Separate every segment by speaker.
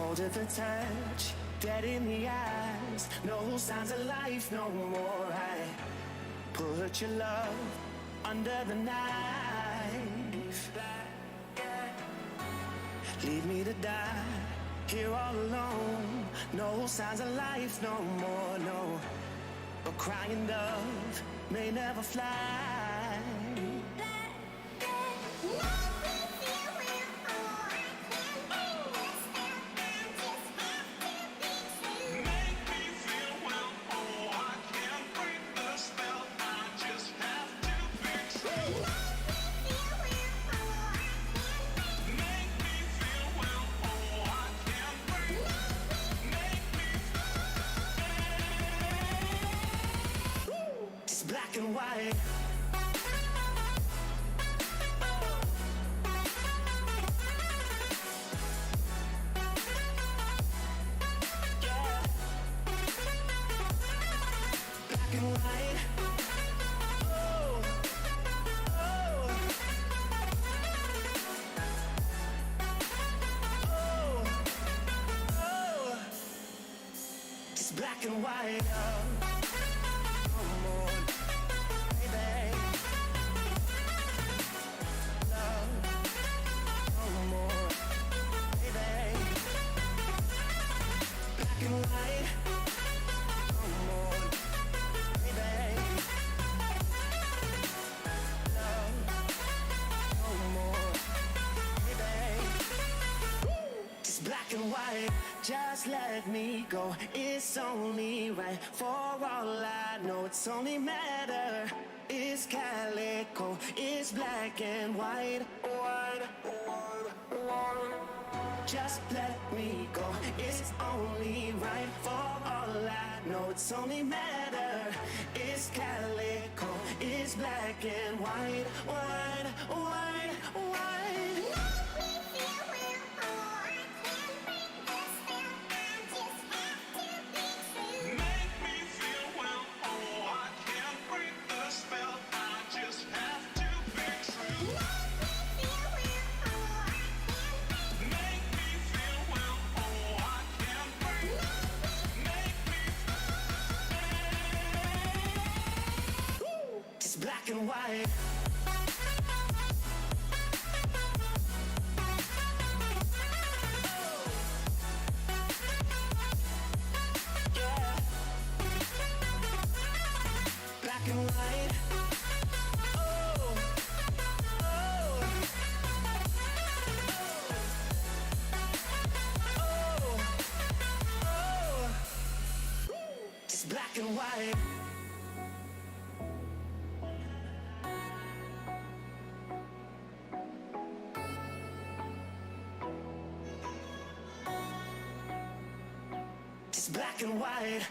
Speaker 1: cold at the touch, dead in the eyes, no signs of life no more. I put your love under the knife. Leave me to die here all alone. No signs of life no more, no. But crying dove may never fly. Black and white. Yeah. Black and white. Oh. Oh. Oh. Oh. It's black and white. Just let me go, it's only right. For all I know, it's only matter. It's calico, it's black and white. White, white, white. Just let me go, it's only right. For all I know, it's only matter. It's calico, it's black and white. White, white, white. Black and white. Yeah. Black and white. Oh. Oh. Oh. Oh. It's black and white. Black and white.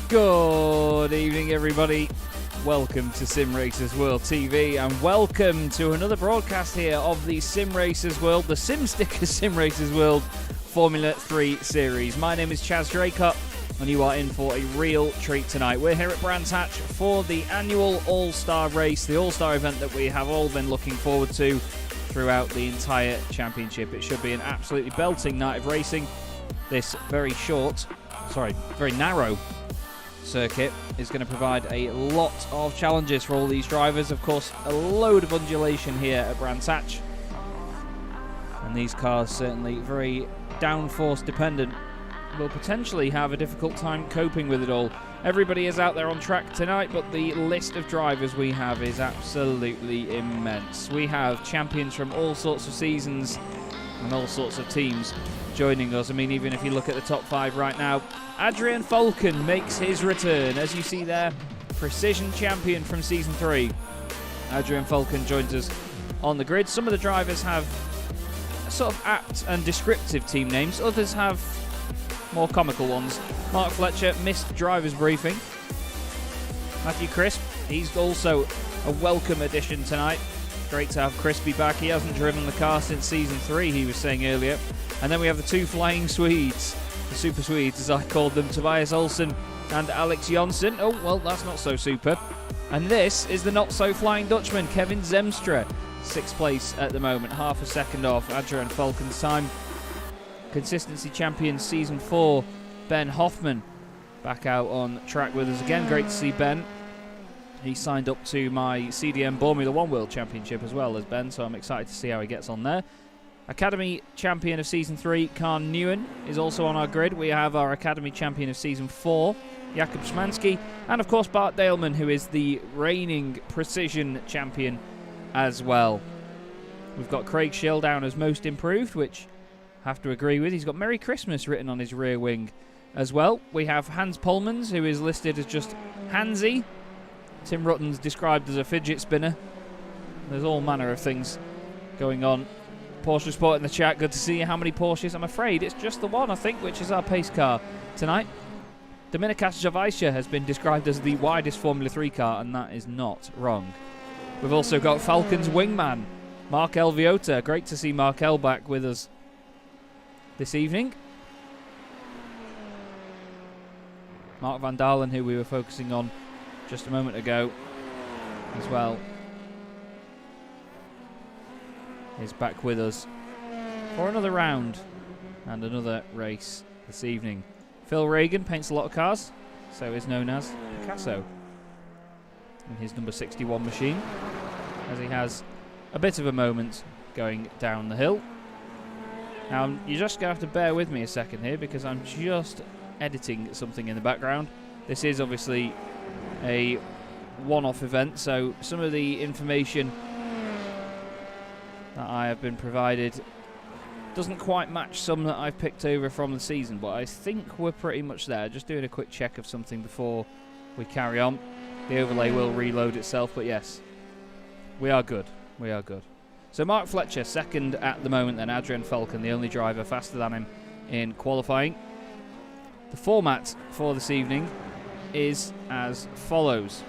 Speaker 2: Good evening, everybody. Welcome to Simracersworld TV, and welcome to another broadcast here of the Simracersworld, the SimSticker Simracersworld Formula 3 series. My name is Chaz Draycott, and you are in for a real treat tonight. We're here at Brands Hatch for the annual All-Star race, the All-Star event that we have all been looking forward to throughout the entire championship. It should be an absolutely belting night of racing. This very narrow circuit is going to provide a lot of challenges for all these drivers. Of course, a load of undulation here at Brands Hatch. And these cars, certainly very downforce dependent, will potentially have a difficult time coping with it all. Everybody is out there on track tonight, but the list of drivers we have is absolutely immense. We have champions from all sorts of seasons and all sorts of teams joining us. I mean, even if you look at the top 5 right now, Adrian Falcon makes his return. As you see there, Precision champion from Season 3. Adrian Falcon joins us on the grid. Some of the drivers have sort of apt and descriptive team names. Others have more comical ones. Mark Fletcher missed driver's briefing. Matthew Crisp, he's also a welcome addition tonight. Great to have Crispy back. He hasn't driven the car since Season 3, he was saying earlier. And then we have the 2 flying Swedes, the Super Swedes as I called them, Tobias Olsen and Alex Jonsson. Oh, well, that's not so super. And this is the not-so-flying Dutchman, Kevin Zemstra. 6th place at the moment, half a second off Adrian Falcon's time. Consistency champion Season 4, Ben Hoffman, back out on track with us again. Great to see Ben. He signed up to my CDM Formula 1 World Championship as well as Ben, so I'm excited to see how he gets on there. Academy champion of Season 3, Khan Newen, is also on our grid. We have our Academy champion of Season 4, Jakub Szymanski, and of course Bart Daleman, who is the reigning Precision champion as well. We've got Craig Shildown as most improved, which I have to agree with. He's got Merry Christmas written on his rear wing as well. We have Hans Polmans, who is listed as just Hansy. Tim Rutten's described as a fidget spinner. There's all manner of things going on. Porsche Sport in the chat, good to see you. How many Porsches? I'm afraid it's just the one, I think, which is our pace car tonight. Dominikas Javaicia has been described as the widest Formula 3 car, and that is not wrong. We've also got Falcon's wingman, Mark L. Viota. Great to see Mark L. back with us this evening. Mark Van Dalen, who we were focusing on just a moment ago as well, is back with us for another round and another race this evening. Phil Reagan paints a lot of cars, so is known as Picasso in his number 61 machine, as he has a bit of a moment going down the hill. Now, you're just going to have to bear with me a second here because I'm just editing something in the background. This is obviously a one-off event, so some of the information that I have been provided doesn't quite match some that I've picked over from the season, but I think we're pretty much there. Just doing a quick check of something before we carry on. The overlay will reload itself, but yes, we are good. We are good. So Mark Fletcher, second at the moment, then Adrian Falcon, the only driver faster than him in qualifying. The format for this evening is as follows.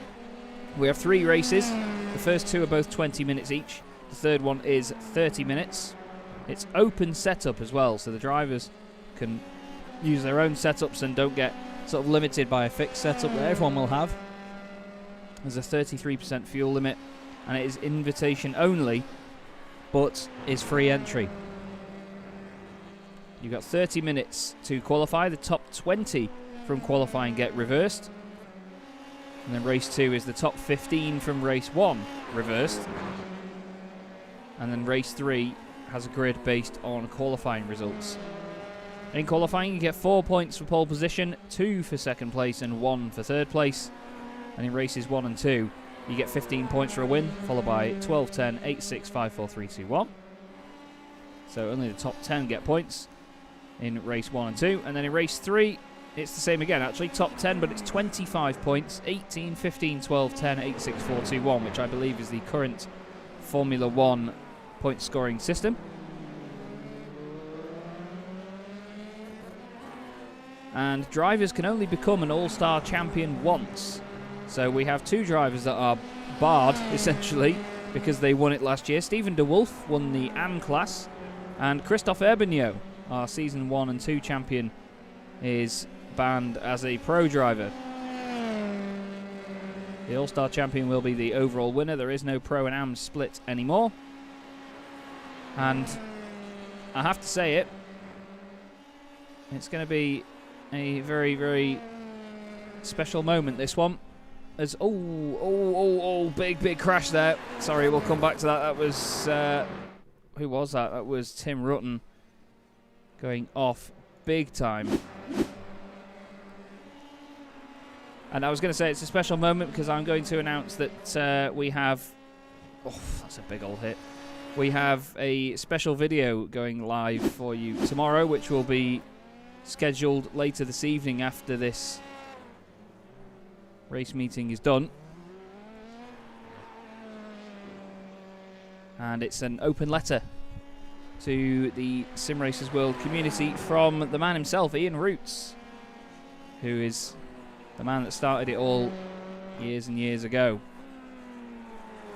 Speaker 2: We have 3 races. The first 2 are both 20 minutes each. The third one is 30 minutes. It's open setup as well, so the drivers can use their own setups and don't get sort of limited by a fixed setup that everyone will have. There's a 33% fuel limit, and it is invitation only, but is free entry. You've got 30 minutes to qualify. The top 20 from qualifying get reversed. And then race 2 is the top 15 from race 1 reversed. And then race 3 has a grid based on qualifying results. In qualifying, you get 4 points for pole position, 2 for second place, and 1 for third place. And in races 1 and 2, you get 15 points for a win, followed by 12, 10, 8, 6, 5, 4, 3, 2, 1. So only the top 10 get points in race 1 and 2. And then in race 3, it's the same again, actually. Top 10, but it's 25 points. 18, 15, 12, 10, 8, 6, 4, 2, 1, which I believe is the current Formula 1 point scoring system. And drivers can only become an all-star champion once. So we have 2 drivers that are barred, essentially, because they won it last year. Stephen de Wolf won the AM class, and Christophe Herbigno, our Season 1 and 2 champion, is banned as a pro driver. The all-star champion will be the overall winner. There is no pro and AM split anymore. And I have to say it's going to be a very, very special moment, this one. As big crash there. Sorry, we'll come back to that. That was who was that? That was Tim Rutten going off big time. And I was going to say it's a special moment because I'm going to announce that we have... Oh, that's a big old hit. We have a special video going live for you tomorrow, which will be scheduled later this evening after this race meeting is done. And it's an open letter to the Simracersworld community from the man himself, Ian Roots, who is the man that started it all years and years ago.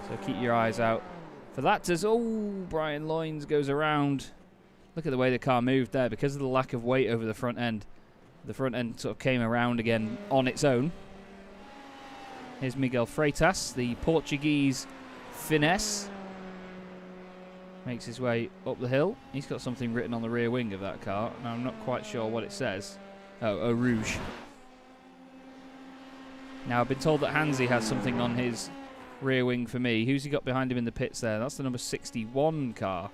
Speaker 2: So keep your eyes out for that. As Brian Loynes goes around. Look at the way the car moved there because of the lack of weight over the front end. The front end sort of came around again on its own. Here's Miguel Freitas, the Portuguese finesse. Makes his way up the hill. He's got something written on the rear wing of that car. Now I'm not quite sure what it says. Oh, Rouge. Now I've been told that Hansi has something on his rear wing for me. Who's he got behind him in the pits there? That's the number 61 car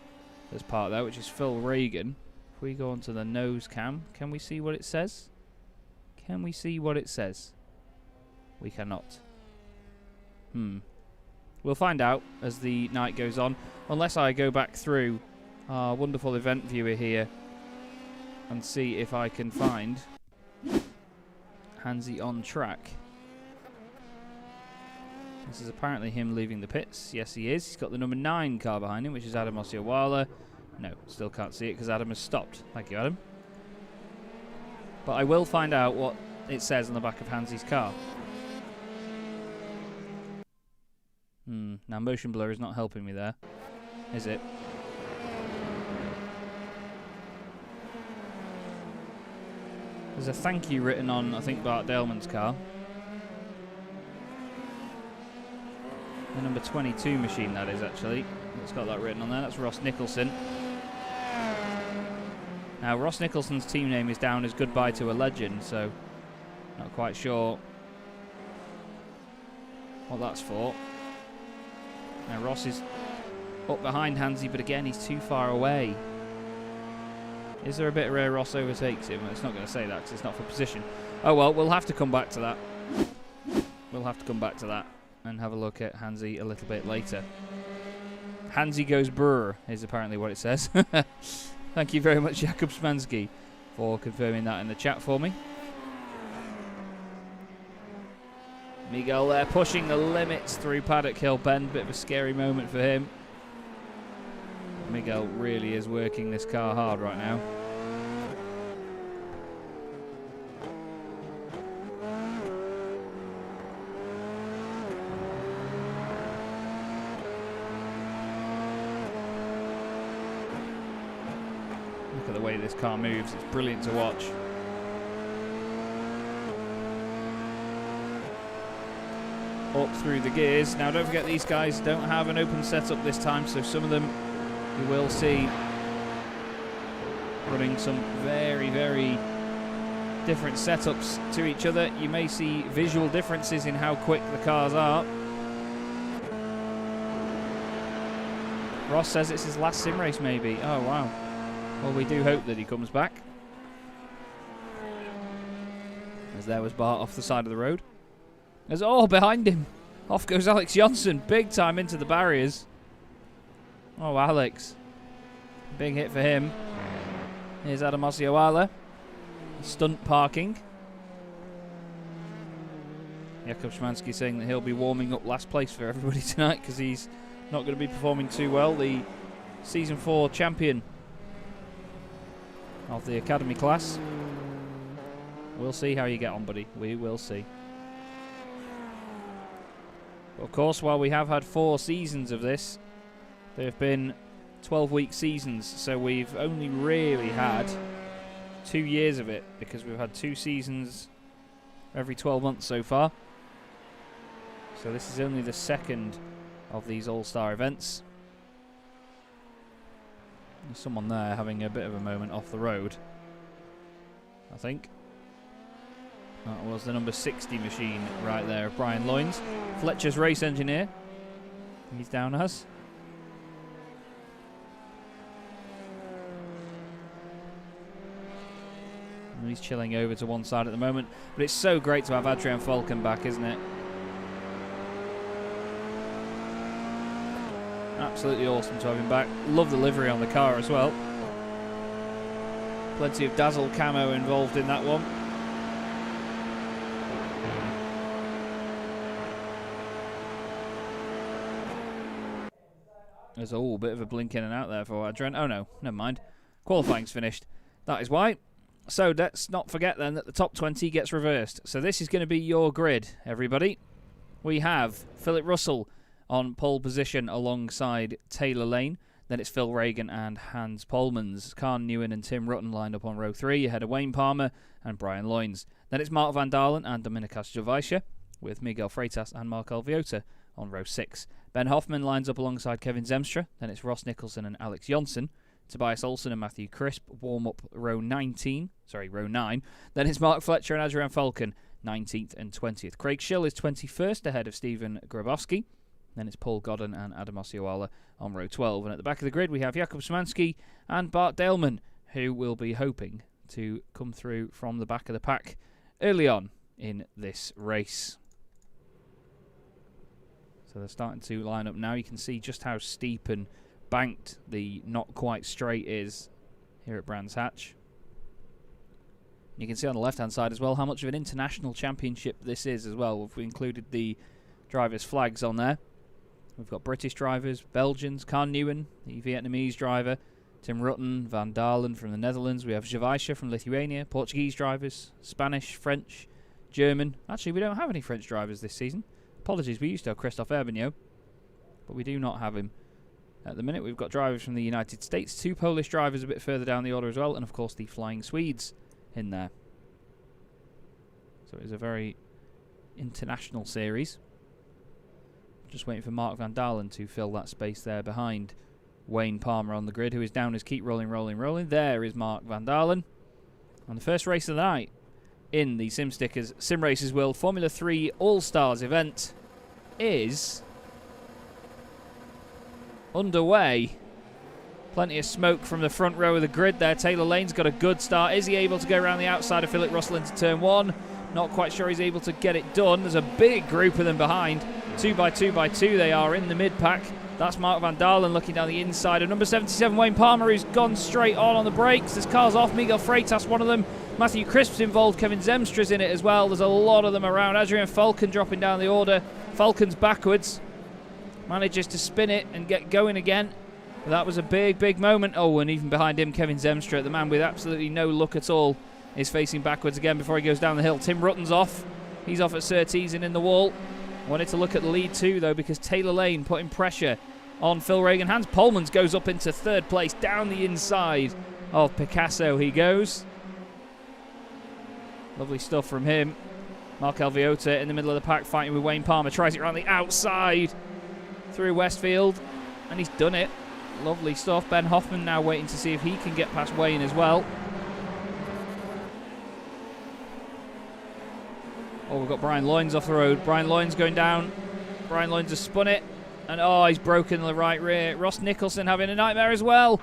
Speaker 2: that's parked there, which is Phil Regan. If we go onto the nose cam, can we see what it says? Can we see what it says? We cannot. We'll find out as the night goes on, unless I go back through our wonderful event viewer here and see if I can find Hansi on track. This is apparently him leaving the pits. Yes, he is. He's got the number 9 car behind him, which is Adam Osiowala. No, still can't see it because Adam has stopped. Thank you, Adam. But I will find out what it says on the back of Hansi's car. Now motion blur is not helping me there, is it? There's a thank you written on, I think, Bart Daleman's car. The number 22 machine, that is, actually. It's got that written on there. That's Ross Nicholson. Now, Ross Nicholson's team name is down as Goodbye to a Legend, so not quite sure what that's for. Now, Ross is up behind Hansi, but again, he's too far away. Is there a bit where Ross overtakes him? Well, it's not going to say that because it's not for position. Oh, well, we'll have to come back to that. We'll have to come back to that and have a look at Hansi a little bit later. Hansi goes brr is apparently what it says. Thank you very much, Jakub Smansky, for confirming that in the chat for me. Miguel there pushing the limits through Paddock Hill Bend. Bit of a scary moment for him. Miguel really is working this car hard right now. Look at the way this car moves. It's brilliant to watch. Up through the gears. Now don't forget these guys don't have an open setup this time, so some of them you will see running some very, very different setups to each other. You may see visual differences in how quick the cars are. Ross says it's his last sim race maybe. Oh wow. Well, we do hope that he comes back. As there was Bart off the side of the road. As behind him. Off goes Alex Johnson. Big time into the barriers. Oh, Alex. Big hit for him. Here's Adam Osiowala. Stunt parking. Jakub Szymanski saying that he'll be warming up last place for everybody tonight because he's not going to be performing too well. The Season 4 champion of the Academy class. We'll see how you get on, buddy. We will see. Of course, while we have had 4 seasons of this, there have been 12-week seasons, so we've only really had 2 years of it because we've had 2 seasons every 12 months so far. So this is only the second of these all-star events. There's someone there having a bit of a moment off the road, I think. That was the number 60 machine right there of Brian Loynes. Fletcher's race engineer. He's down as. And he's chilling over to one side at the moment. But it's so great to have Adrian Falcon back, isn't it? Absolutely awesome to have him back. Love the livery on the car as well. Plenty of Dazzle camo involved in that one. There's a bit of a blink in and out there for Adrian. Oh no, never mind. Qualifying's finished. That is why. So let's not forget then that the top 20 gets reversed. So this is going to be your grid, everybody. We have Philip Russell on pole position alongside Taylor Lane. Then it's Phil Regan and Hans Polmans. Carn Newen and Tim Rutten lined up on row 3 ahead of Wayne Palmer and Brian Loynes. Then it's Mark van Dalen and Dominikas Jovica with Miguel Freitas and Mark Alviota on row 6. Ben Hoffman lines up alongside Kevin Zemstra. Then it's Ross Nicholson and Alex Jonsson. Tobias Olsen and Matthew Crisp warm up row 9. Then it's Mark Fletcher and Adrian Falcon, 19th and 20th. Craig Schill is 21st ahead of Stephen Grabowski. Then it's Paul Godden and Adam Osceola on row 12. And at the back of the grid we have Jakub Szymanski and Bart Daleman, who will be hoping to come through from the back of the pack early on in this race. So they're starting to line up now. You can see just how steep and banked the not quite straight is here at Brands Hatch. You can see on the left hand side as well how much of an international championship this is as well. We've included the drivers' flags on there. We've got British drivers, Belgians, Carn Newen, the Vietnamese driver, Tim Rutten, Van Dalen from the Netherlands. We have Jovica from Lithuania, Portuguese drivers, Spanish, French, German. Actually, we don't have any French drivers this season. Apologies, we used to have Christophe Herbigno, but we do not have him at the minute. We've got drivers from the United States, 2 Polish drivers a bit further down the order as well, and of course the Flying Swedes in there. So it is a very international series. Just waiting for Mark van Dalen to fill that space there behind Wayne Palmer on the grid, who is down as keep rolling, rolling, rolling. There is Mark van Dalen. And the first race of the night in the SimStickers Sim Racers World Formula 3 All-Stars event is underway. Plenty of smoke from the front row of the grid there. Taylor Lane's got a good start. Is he able to go around the outside of Philip Russell into turn 1? Not quite sure he's able to get it done. There's a big group of them behind. 2 by 2 by 2 they are in the mid-pack. That's Mark van Dalen looking down the inside of number 77, Wayne Palmer, who's gone straight on the brakes. There's cars off. Miguel Freitas, one of them. Matthew Crisp's involved. Kevin Zemstra's in it as well. There's a lot of them around. Adrian Falcon dropping down the order. Falcon's backwards. Manages to spin it and get going again. But that was a big, big moment. Oh, and even behind him, Kevin Zemstra, the man with absolutely no luck at all, is facing backwards again before he goes down the hill. Tim Rutten's off. He's off at Surtees and in the wall. Wanted to look at the lead too, though, because Taylor Lane putting pressure on Phil Regan. Hans Polmans goes up into 3rd place. Down the inside of Picasso he goes. Lovely stuff from him. Mark Alviota in the middle of the pack fighting with Wayne Palmer. Tries it around the outside through Westfield. And he's done it. Lovely stuff. Ben Hoffman now waiting to see if he can get past Wayne as well. Oh, we've got Brian Loynes off the road. Brian Loynes going down. Brian Loynes has spun it. And oh, he's broken the right rear. Ross Nicholson having a nightmare as well.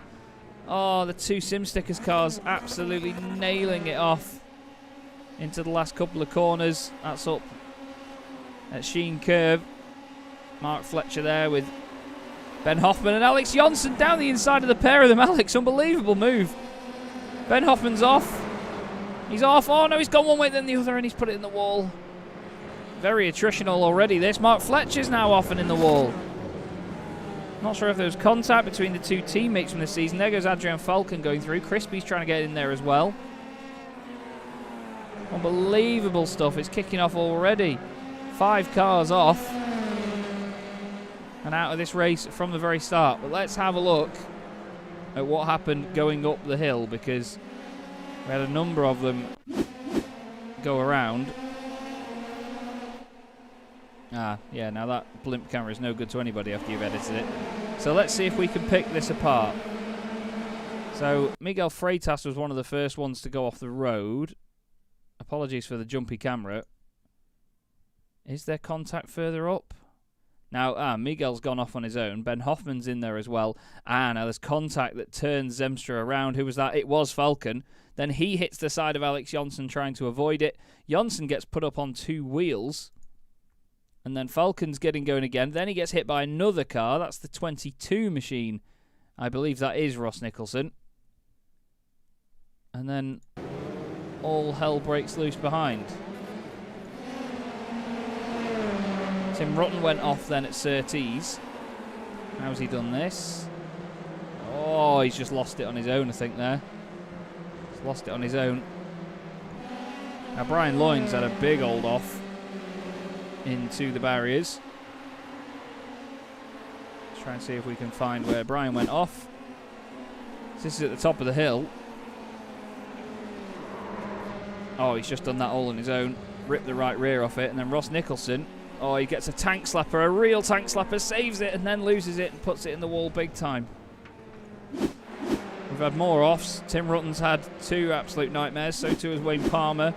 Speaker 2: Oh, the 2 SimStickers cars absolutely nailing it off into the last couple of corners. That's up at Sheen Curve. Mark Fletcher there with Ben Hoffman and Alex Jonsson down the inside of the pair of them. Alex, unbelievable move. Ben Hoffman's off. He's off. Oh, no, he's gone one way then the other, and he's put it in the wall. Very attritional already, this. Mark Fletcher's now off and in the wall. Not sure if there was contact between the 2 teammates from this season. There goes Adrian Falcon going through. Crispy's trying to get in there as well. Unbelievable stuff. It's kicking off already. 5 cars off. And out of this race from the very start. But let's have a look at what happened going up the hill, because we had a number of them go around. Yeah, now that blimp camera is no good to anybody after you've edited it. So let's see if we can pick this apart. So Miguel Freitas was one of the first ones to go off the road. Apologies for the jumpy camera. Is there contact further up? Now, Miguel's gone off on his own. Ben Hoffman's in there as well. Now there's contact that turns Zemstra around. Who was that? It was Falcon. Then he hits the side of Alex Jonsson trying to avoid it. Jonsson gets put up on 2 wheels. And then Falcon's getting going again. Then he gets hit by another car. That's the 22 machine. I believe that is Ross Nicholson. And then all hell breaks loose behind. Tim Rutten went off then at Surtees. How's he done this? Oh, he's just lost it on his own, I think, there. He's lost it on his own. Now, Brian Loynes had a big old off into the barriers. Let's try and see if we can find where Brian went off. This is at the top of the hill. Oh, he's just done that all on his own. Ripped the right rear off it. And then Ross Nicholson. Oh, he gets a tank slapper, a real tank slapper, saves it and then loses it and puts it in the wall big time. We've had more offs. Tim Rutten's had 2 absolute nightmares, so too has Wayne Palmer.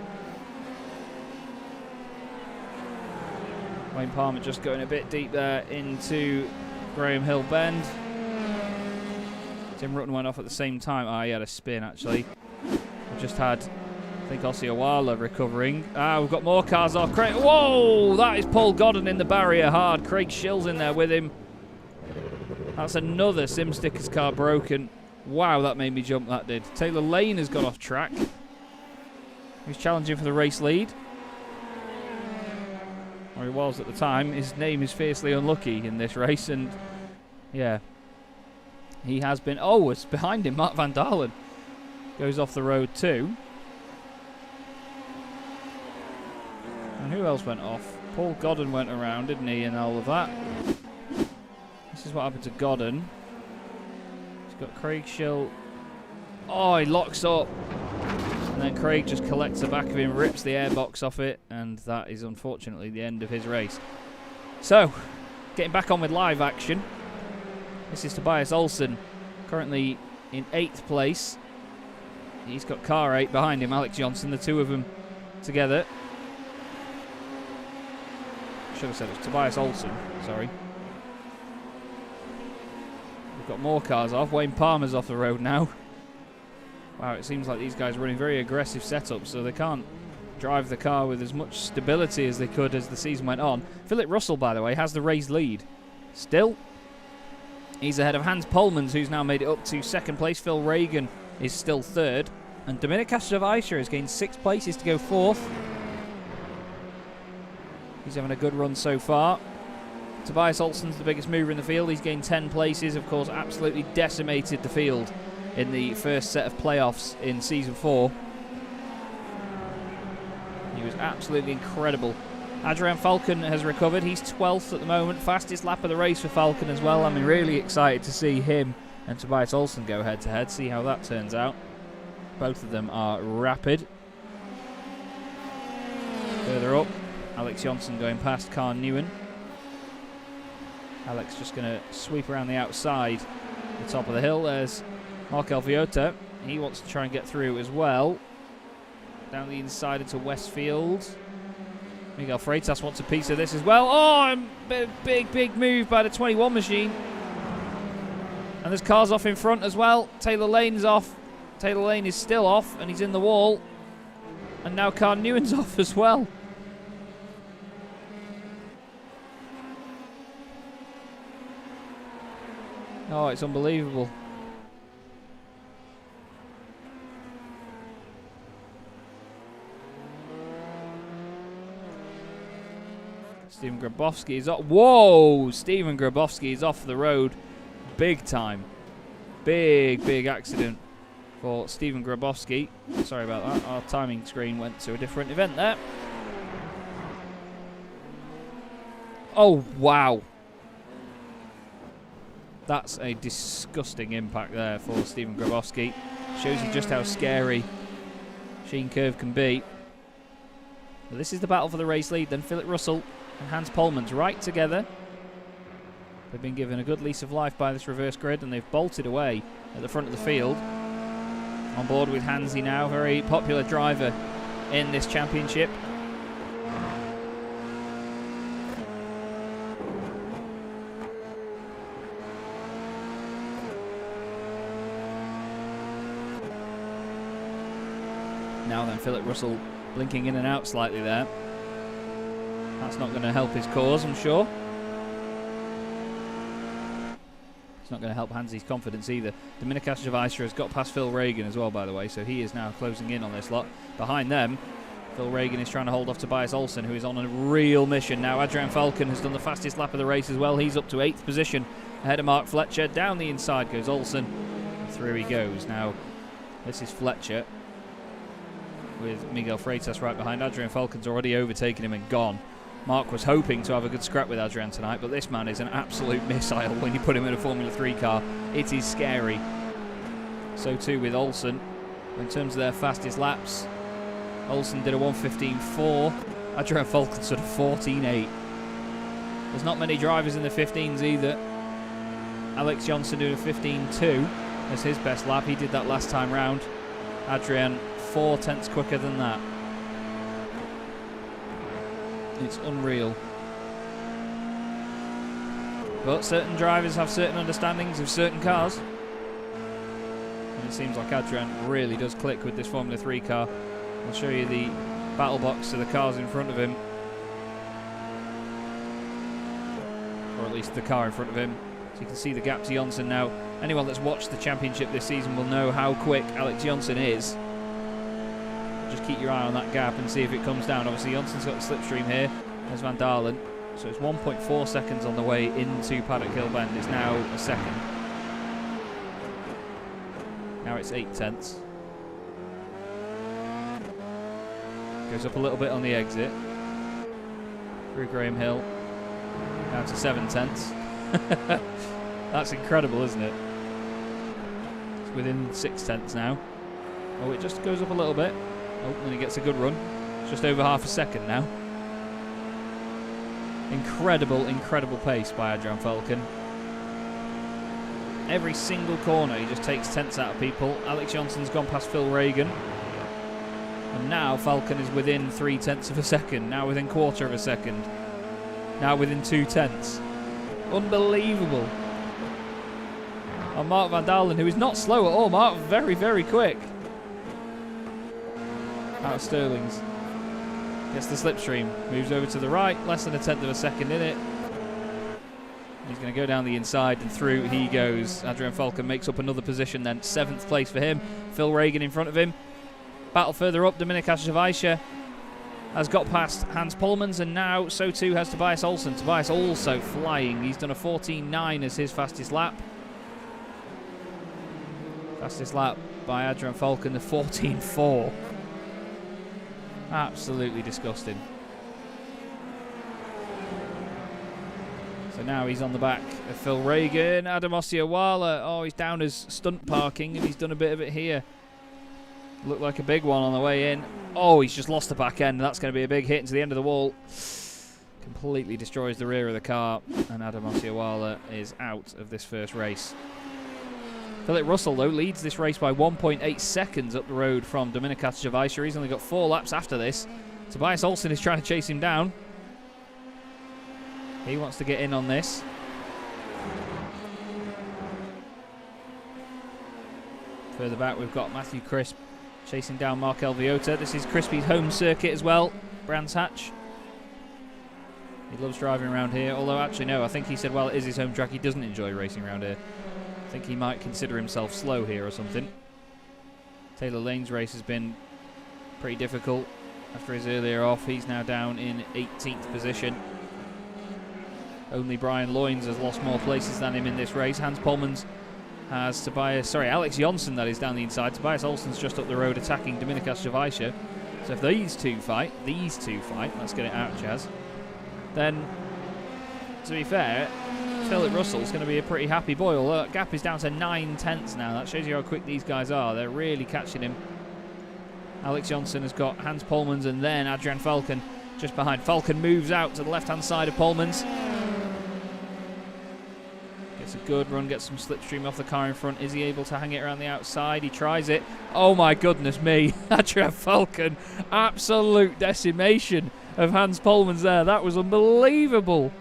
Speaker 2: Wayne Palmer just going a bit deep there into Graham Hill Bend. Tim Rutten went off at the same time. He had a spin actually. We just had, I think, Osceola recovering. We've got more cars off. Whoa! That is Paul Godden in the barrier hard. Craig Shill's in there with him. That's another Sim Stickers car broken. Wow, that made me jump, that did. Taylor Lane has got off track. He's challenging for the race lead. Or he was at the time. His name is fiercely unlucky in this race, and yeah. He has been... Oh, it's behind him. Mark Van Dalen goes off the road too. And who else went off? Paul Godden went around, didn't he, and all of that. This is what happened to Godden. He's got Craig Schill. Oh, he locks up. And then Craig just collects the back of him, rips the airbox off it, and that is unfortunately the end of his race. So, getting back on with live action. This is Tobias Olsen, currently in 8th place. He's got car 8 behind him, Alex Jonsson, the 2 of them together. Should have said it was Tobias Olsen, sorry. We've got more cars off. Wayne Palmer's off the road now. Wow, it seems like these guys are running very aggressive setups, so they can't drive the car with as much stability as they could as the season went on. Philip Russell, by the way, has the race lead. Still, he's ahead of Hans Polmans, who's now made it up to 2nd place. Phil Reagan is still 3rd. And Dominic Castrovicia has gained 6 places to go 4th. He's having a good run so far. Tobias Olsen's the biggest mover in the field. He's gained 10 places, of course, absolutely decimated the field in the first set of playoffs in Season 4. He was absolutely incredible. Adrian Falcon has recovered. He's 12th at the moment. Fastest lap of the race for Falcon as well. I'm really excited to see him and Tobias Olsen go head-to-head, see how that turns out. Both of them are rapid. Further up, Alex Jonsson going past Carl Newen. Alex just going to sweep around the outside, the top of the hill. There's Mark Alviota. He wants to try and get through as well. Down the inside into Westfield. Miguel Freitas wants a piece of this as well. Oh, big move by the 21 machine. And there's cars off in front as well. Taylor Lane's off. Taylor Lane is still off, and he's in the wall. And now Carl Newen's off as well. Oh, it's unbelievable. Stephen Grabowski is off. Whoa! Stephen Grabowski is off the road. Big time. Big accident for Stephen Grabowski. Sorry about that. Our timing screen went to a different event there. Oh, wow. That's a disgusting impact there for Stephen Grabowski. Shows you just how scary Sheen Curve can be. But this is the battle for the race lead. Then Philip Russell and Hans Polmans right together. They've been given a good lease of life by this reverse grid, and they've bolted away at the front of the field. On board with Hansy now, very popular driver in this championship. Now then, Philip Russell blinking in and out slightly there. That's not going to help his cause, I'm sure. It's not going to help Hansi's confidence either. Dominika Ševajša has got past Phil Reagan as well, by the way, so he is now closing in on this lot. Behind them, Phil Reagan is trying to hold off Tobias Olsen, who is on a real mission now. Adrian Falcon has done the fastest lap of the race as well. He's up to 8th position ahead of Mark Fletcher. Down the inside goes Olsen. Through he goes. Now, this is Fletcher with Miguel Freitas right behind. Adrian Falcon's already overtaken him and gone. Mark was hoping to have a good scrap with Adrian tonight, but this man is an absolute missile when you put him in a Formula 3 car. It is scary. So too with Olsen. In terms of their fastest laps, Olsen did a 1:15.4. Adrian Falcon sort of 14.8. There's not many drivers in the 15s either. Alex Johnson did a 15.2 as his best lap. He did that last time round. Adrian 4 tenths quicker than that. It's unreal. But certain drivers have certain understandings of certain cars. And it seems like Adrian really does click with this Formula 3 car. I'll show you the battle box to the cars in front of him. Or at least the car in front of him. So you can see the gap to Johnson now. Anyone that's watched the championship this season will know how quick Alex Johnson is. Just keep your eye on that gap and see if it comes down. Obviously, Johnson's got the slipstream here. There's Van Dalen. So it's 1.4 seconds on the way into Paddock Hill Bend. It's now a second. Now it's 8 tenths. Goes up a little bit on the exit. Through Graham Hill. Down to 7 tenths. That's incredible, isn't it? It's within 6 tenths now. Oh, it just goes up a little bit. Oh, and he gets a good run. It's just over half a second now. Incredible, incredible pace by Adrian Falcon. Every single corner he just takes tenths out of people. Alex Johnson's gone past Phil Reagan. And now Falcon is within 3 tenths of a second. Now within 1/4 of a second. Now within 2 tenths. Unbelievable. And Mark Van Dalen, who is not slow at all. Mark, very, very quick. Out of Sterling's. Gets the slipstream. Moves over to the right. Less than 1/10 of a second in it. He's going to go down the inside and through he goes. Adrian Falcon makes up another position then. 7th place for him. Phil Reagan in front of him. Battle further up. Dominika Ševajša has got past Hans Polmans, and now so too has Tobias Olsen. Tobias also flying. He's done a 14.9 as his fastest lap. Fastest lap by Adrian Falcon, the 14.4. Absolutely disgusting. So now he's on the back of Phil Reagan. Adam Osiawala, oh, he's down as stunt parking, and he's done a bit of it here. Looked like a big one on the way in. Oh, he's just lost the back end. That's going to be a big hit into the end of the wall. Completely destroys the rear of the car, and Adam Osiawala is out of this first race. Philip Russell, though, leads this race by 1.8 seconds up the road from Dominika Ševajša. He's only got 4 laps after this. Tobias Olsen is trying to chase him down. He wants to get in on this. Further back, we've got Matthew Crisp chasing down Mark Elviota. This is Crispy's home circuit as well, Brands Hatch. He loves driving around here, although actually no, I think he said, well, it is his home track. He doesn't enjoy racing around here. I think he might consider himself slow here or something. Taylor Lane's race has been pretty difficult after his earlier off. He's now down in 18th position. Only Brian Loynes has lost more places than him in this race. Hans Polmans has Alex Johnson, that is, down the inside. Tobias Olsen's just up the road attacking Dominika Ševajša. So if these two fight, let's get it out, Chaz. Then, to be fair, Philip Russell's going to be a pretty happy boy. Although that gap is down to 9 tenths now. That shows you how quick these guys are. They're really catching him. Alex Johnson has got Hans Polmans and then Adrian Falcon just behind. Falcon moves out to the left-hand side of Polmans. Gets a good run, gets some slipstream off the car in front. Is he able to hang it around the outside? He tries it. Oh my goodness me. Adrian Falcon, absolute decimation of Hans Polman's there. That was unbelievable.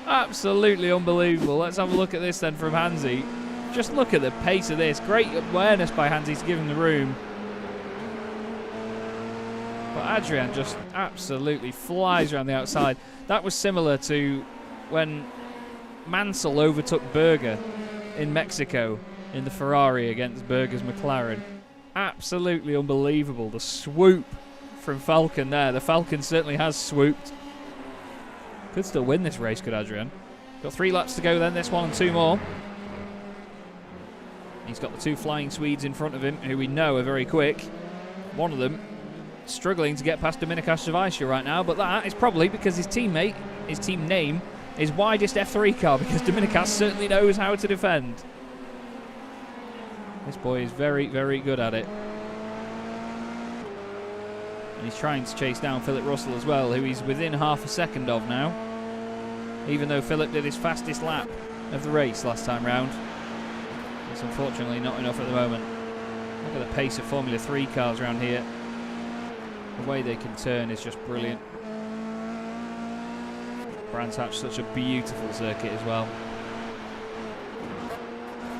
Speaker 2: Absolutely unbelievable. Let's have a look at this then from Hansy. Just look at the pace of this. Great awareness by Hansy to give him the room. But Adrian just absolutely flies around the outside. That was similar to when Mansell overtook Berger in Mexico in the Ferrari against Berger's McLaren. Absolutely unbelievable. The swoop from Falcon there. The Falcon certainly has swooped. Could still win this race, could Adrian. Got 3 laps to go then, this one and 2 more. He's got the 2 flying Swedes in front of him, who we know are very quick. One of them struggling to get past Dominika Savaiccia right now, but that is probably because his teammate, his team name, is widest F3 car, because Dominika certainly knows how to defend. This boy is very, very good at it. And he's trying to chase down Philip Russell as well, who he's within half a second of now. Even though Philip did his fastest lap of the race last time round. It's unfortunately not enough at the moment. Look at the pace of Formula 3 cars around here. The way they can turn is just brilliant. Brands Hatch, such a beautiful circuit as well.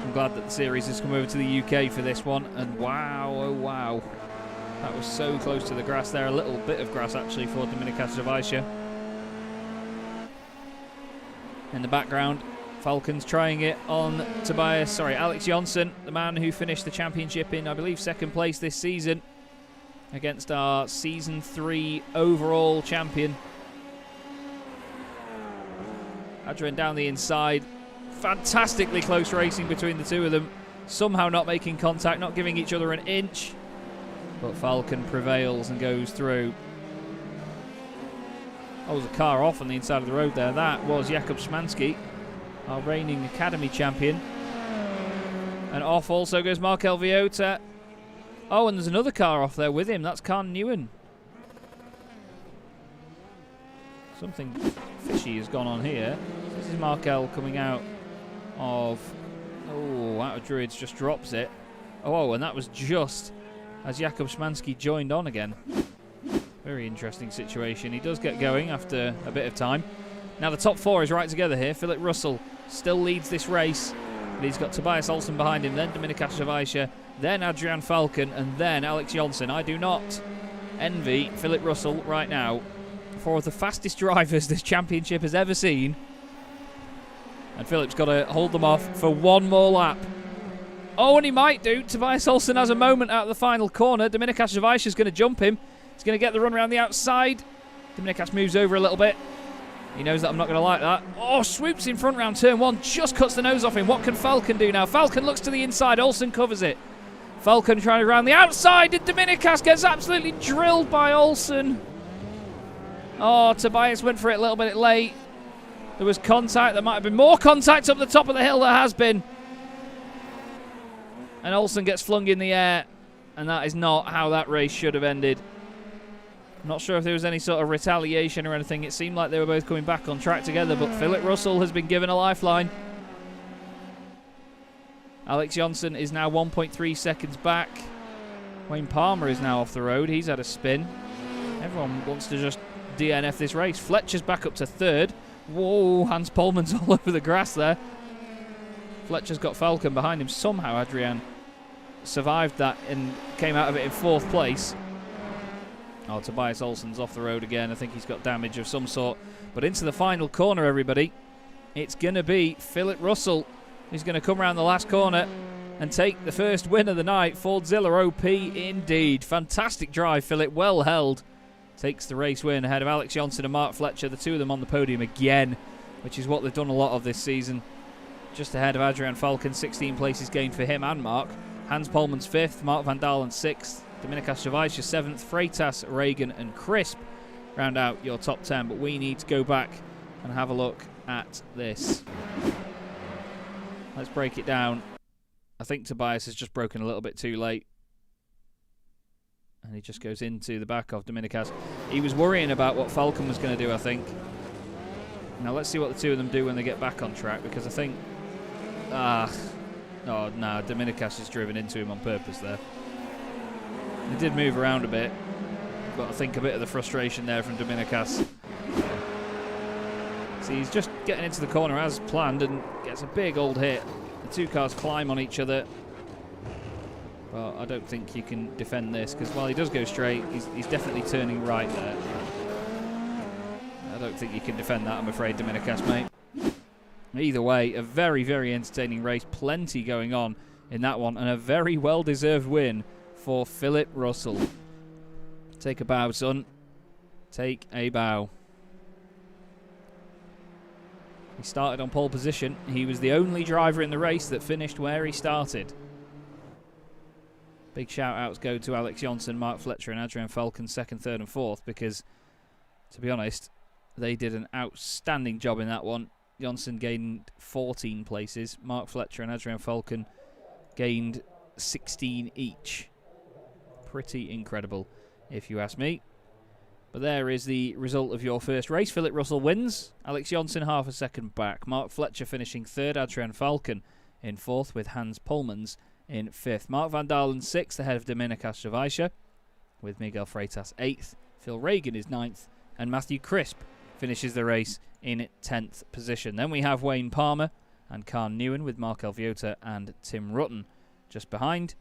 Speaker 2: I'm glad that the series has come over to the UK for this one. And wow, oh wow. That was so close to the grass there. A little bit of grass actually for Dominika Savaiccia. In the background, Falcon's trying it on Alex Jonsson, the man who finished the championship in, I believe, 2nd place this season against our Season 3 overall champion. Adrian down the inside. Fantastically close racing between the two of them. Somehow not making contact, not giving each other an inch. But Falcon prevails and goes through. Oh, there's a car off on the inside of the road there. That was Jakub Szymanski, our reigning Academy champion. And off also goes Markel Viota. Oh, and there's another car off there with him. That's Khan Newen. Something fishy has gone on here. This is Markel coming out of... Oh, out of Druids, just drops it. Oh, and that was just as Jakub Szymanski joined on again. Very interesting situation. He does get going after a bit of time. Now the top 4 is right together here. Philip Russell still leads this race. But he's got Tobias Olsen behind him, then Dominika Savaiccia, then Adrian Falcon, and then Alex Jonsson. I do not envy Philip Russell right now. 4 of the fastest drivers this championship has ever seen. And Philip's got to hold them off for 1 more lap. Oh, and he might do. Tobias Olsen has a moment out of the final corner. Dominika Savaiccia is going to jump him. He's going to get the run around the outside. Dominikas moves over a little bit. He knows that I'm not going to like that. Oh, swoops in front round turn 1. Just cuts the nose off him. What can Falcon do now? Falcon looks to the inside. Olsen covers it. Falcon trying to round the outside. And Dominikas gets absolutely drilled by Olsen. Oh, Tobias went for it a little bit late. There was contact. There might have been more contact up the top of the hill. There has been. And Olsen gets flung in the air. And that is not how that race should have ended. I'm not sure if there was any sort of retaliation or anything. It seemed like they were both coming back on track together, but Philip Russell has been given a lifeline. Alex Jonsson is now 1.3 seconds back. Wayne Palmer is now off the road. He's had a spin. Everyone wants to just DNF this race. Fletcher's back up to 3rd. Whoa, Hans Polman's all over the grass there. Fletcher's got Falcon behind him. Somehow Adrian survived that and came out of it in 4th place. Oh, Tobias Olsen's off the road again. I think he's got damage of some sort. But into the final corner, everybody. It's going to be Philip Russell who's going to come around the last corner and take the first win of the night. Fordzilla OP indeed. Fantastic drive, Philip. Well held. Takes the race win ahead of Alex Jonsson and Mark Fletcher. The two of them on the podium again, which is what they've done a lot of this season. Just ahead of Adrian Falcon. 16 places gained for him and Mark. Hans Polman's 5th. Mark van Dalen 6th. Dominika Savaiccia 7th, Freitas, Reagan and Crisp round out your top 10. But we need to go back and have a look at this. Let's break it down. I think Tobias has just broken a little bit too late. And he just goes into the back of Dominikas. He was worrying about what Falcon was going to do, I think. Now let's see what the two of them do when they get back on track, because I think Oh, no, Dominicas has driven into him on purpose there. He did move around a bit, but I think a bit of the frustration there from Dominicas. See, he's just getting into the corner as planned and gets a big old hit. The two cars climb on each other. Well, I don't think you can defend this, because while he does go straight, he's definitely turning right there. I don't think you can defend that, I'm afraid, Dominicas, mate. Either way, a very, very entertaining race. Plenty going on in that one, and a very well-deserved win for Philip Russell. Take a bow, son. Take a bow. He started on pole position. He was the only driver in the race that finished where he started. Big shout-outs go to Alex Johnson, Mark Fletcher and Adrian Falcon, 2nd, 3rd and 4th, because, to be honest, they did an outstanding job in that one. Johnson gained 14 places. Mark Fletcher and Adrian Falcon gained 16 each. Pretty incredible, if you ask me. But there is the result of your first race. Philip Russell wins. Alex Johnson half a second back. Mark Fletcher finishing 3rd. Adrian Falcon in 4th, with Hans Polmans in 5th. Mark Van Dalen 6th, ahead of Dominicas Travascia, with Miguel Freitas 8th. Phil Reagan is 9th. And Matthew Crisp finishes the race in 10th position. Then we have Wayne Palmer and Carn Newen with Mark Alviota and Tim Rutten just behind.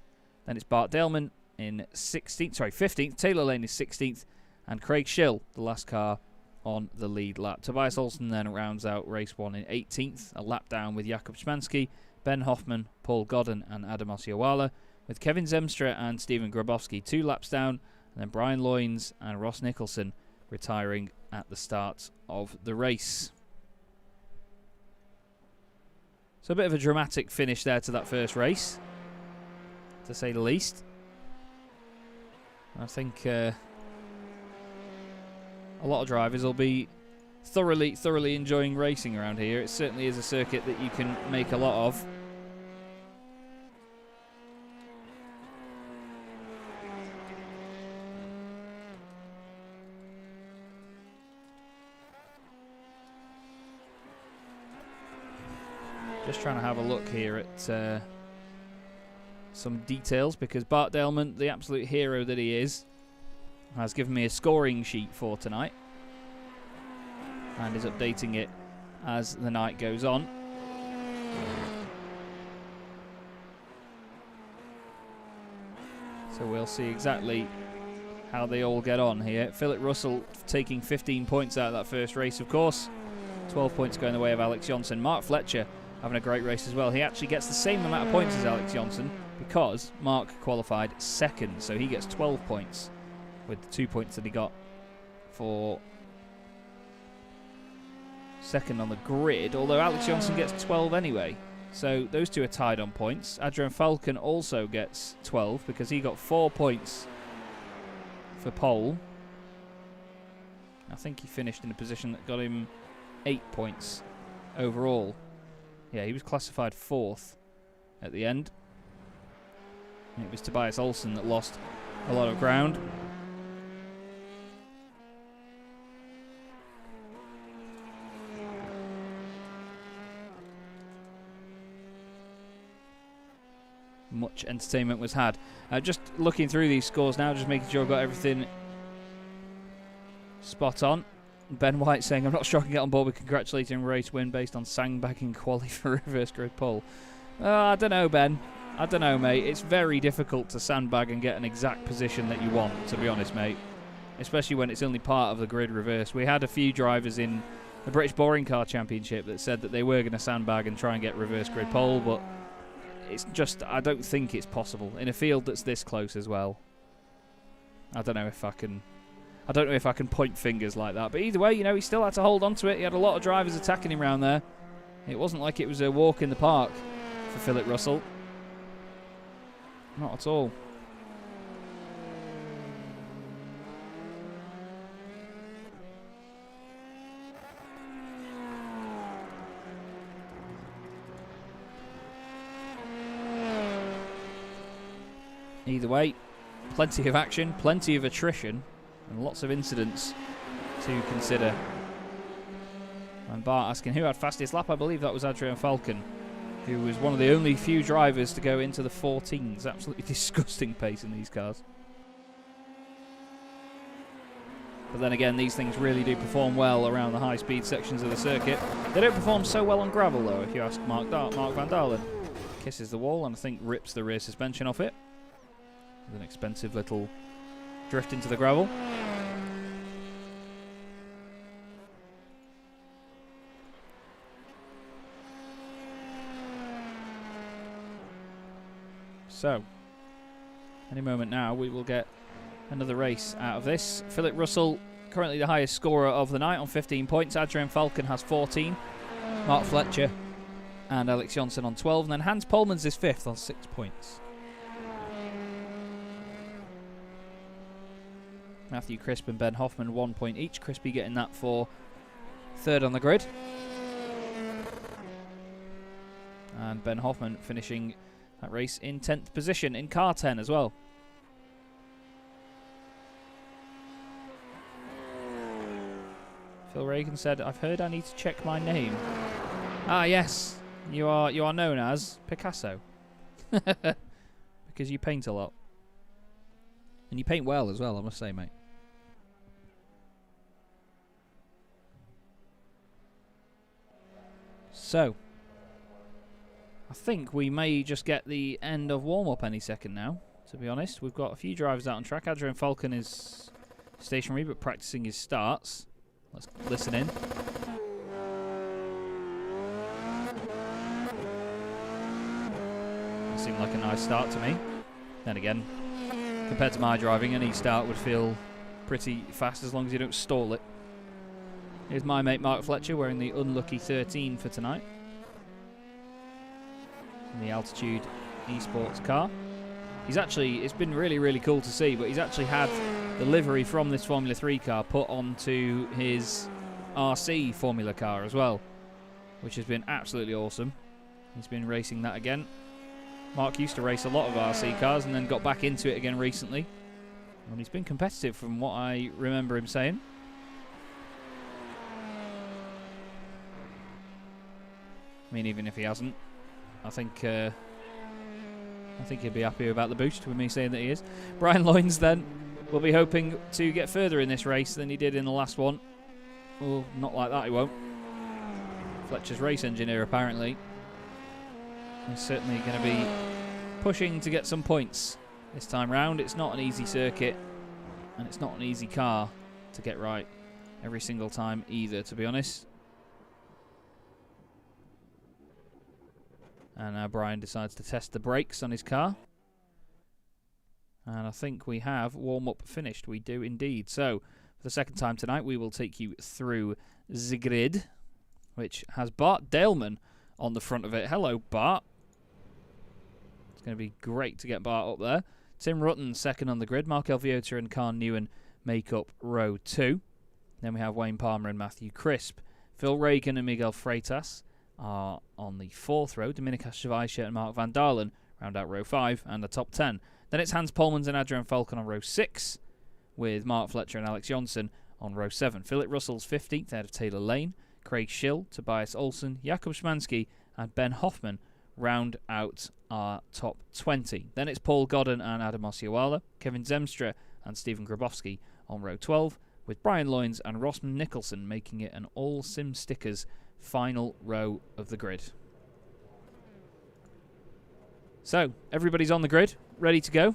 Speaker 2: Then it's Bart Daleman in 15th. Taylor Lane is 16th. And Craig Schill, the last car on the lead lap. Tobias Olsen then rounds out race 1 in 18th. A lap down with Jakub Szymanski, Ben Hoffman, Paul Godden and Adam Oshiawala, with Kevin Zemstra and Stephen Grabowski 2 laps down. And then Brian Loynes and Ross Nicholson retiring at the start of the race. So a bit of a dramatic finish there to that first race, to say the least. I think a lot of drivers will be thoroughly enjoying racing around here. It certainly is a circuit that you can make a lot of. Just trying to have a look here at some details, because Bart Daleman, the absolute hero that he is, has given me a scoring sheet for tonight and is updating it as the night goes on. So we'll see exactly how they all get on here. Philip Russell taking 15 points out of that first race, of course. 12 points going the way of Alex Johnson. Mark Fletcher having a great race as well. He actually gets the same amount of points as Alex Johnson, because Mark qualified 2nd, so he gets 12 points with the 2 points that he got for 2nd on the grid, although Alex Johnson gets 12 anyway. So those two are tied on points. Adrian Falcon also gets 12 because he got 4 points for pole. I think he finished in a position that got him 8 points overall. Yeah, he was classified 4th at the end. And it was Tobias Olsen that lost a lot of ground. Much entertainment was had. Just looking through these scores now, just making sure I've got everything spot on. Ben White saying, I'm not sure I can get on board with congratulating race win based on sandbagging quali for reverse grid pole. I don't know, Ben. I don't know, mate. It's very difficult to sandbag and get an exact position that you want, to be honest, mate. Especially when it's only part of the grid reverse. We had a few drivers in the British Boring Car Championship that said that they were going to sandbag and try and get reverse grid pole, but it's just, I don't think it's possible in a field that's this close as well. I don't know if I can point fingers like that. But either way, you know, he still had to hold on to it. He had a lot of drivers attacking him around there. It wasn't like it was a walk in the park for Philip Russell. Not at all. Either way, plenty of action, plenty of attrition, and lots of incidents to consider. And Bart asking who had fastest lap. I believe that was Adrian Falcon who was one of the only few drivers to go into the 14s. Absolutely disgusting pace in these cars. But then again, these things really do perform well around the high-speed sections of the circuit. They don't perform so well on gravel, though, if you ask Mark van Dalen. Kisses the wall and I think rips the rear suspension off it. With an expensive little drift into the gravel. So, any moment now we will get another race out of this. Philip Russell, currently the highest scorer of the night on 15 points. Adrian Falcon has 14. Mark Fletcher and Alex Johnson on 12. And then Hans Polmans is 5th on 6 points. Matthew Crisp and Ben Hoffman 1 point each. Crispy getting that for 3rd on the grid. And Ben Hoffman finishing that race in 10th position in car 10 as well. Phil Reagan said, "I've heard I need to check my name." Ah, yes. You are known as Picasso. Because you paint a lot. And you paint well as well, I must say, mate. So, I think we may just get the end of warm-up any second now, to be honest. We've got a few drivers out on track. Adrian Falcon is stationary but practicing his starts. Let's listen in. It seemed like a nice start to me. Then again, compared to my driving, any start would feel pretty fast as long as you don't stall it. Here's my mate Mark Fletcher wearing the unlucky 13 for tonight. In the Altitude Esports car. It's been really, really cool to see, but he's actually had the livery from this Formula 3 car put onto his RC Formula car as well, which has been absolutely awesome. He's been racing that again. Mark used to race a lot of RC cars and then got back into it again recently. And he's been competitive from what I remember him saying. I mean, even if he hasn't, I think he'd be happy about the boost with me saying that he is. Brian Loynes then will be hoping to get further in this race than he did in the last one. Well, not like that he won't. Fletcher's race engineer apparently is certainly going to be pushing to get some points this time round. It's not an easy circuit and it's not an easy car to get right every single time either, to be honest. And now Brian decides to test the brakes on his car. And I think we have warm-up finished. We do indeed. So, for the second time tonight, we will take you through the grid, which has Bart Daleman on the front of it. Hello, Bart. It's going to be great to get Bart up there. Tim Rutten second on the grid. Mark Elviota and Carl Newen make up row 2. Then we have Wayne Palmer and Matthew Crisp. Phil Reagan and Miguel Freitas are on the 4th row. Dominika Švajcia and Mark van Dalen round out row 5 and the top 10. Then it's Hans Polmans and Adrian Falcon on row 6, with Mark Fletcher and Alex Johnson on row 7. Philip Russell's 15th out of Taylor Lane. Craig Schill, Tobias Olsen, Jakub Szymanski and Ben Hoffman round out our top 20. Then it's Paul Godden and Adam Osiawala, Kevin Zemstra and Stephen Grabowski on row 12, with Brian Loynes and Rossman Nicholson making it an all Sim Stickers final row of the grid. So, everybody's on the grid, ready to go.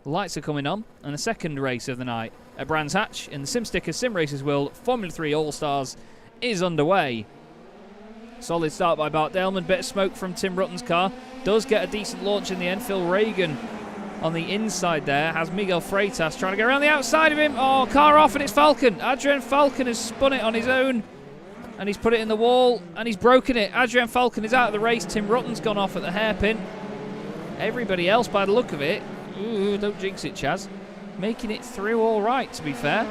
Speaker 2: The lights are coming on, and the second race of the night at Brands Hatch in the SimSticker Simracersworld Formula 3 All-Stars is underway. Solid start by Bart Daleman, bit of smoke from Tim Rutten's car. Does get a decent launch in the end. Phil Reagan on the inside there has Miguel Freitas trying to go around the outside of him. Oh, car off, and it's Falcon. Adrian Falcon has spun it on his own. And he's put it in the wall, and he's broken it. Adrian Falcon is out of the race. Tim Rutten's gone off at the hairpin. Everybody else, by the look of it, ooh, don't jinx it, Chaz, making it through all right, to be fair.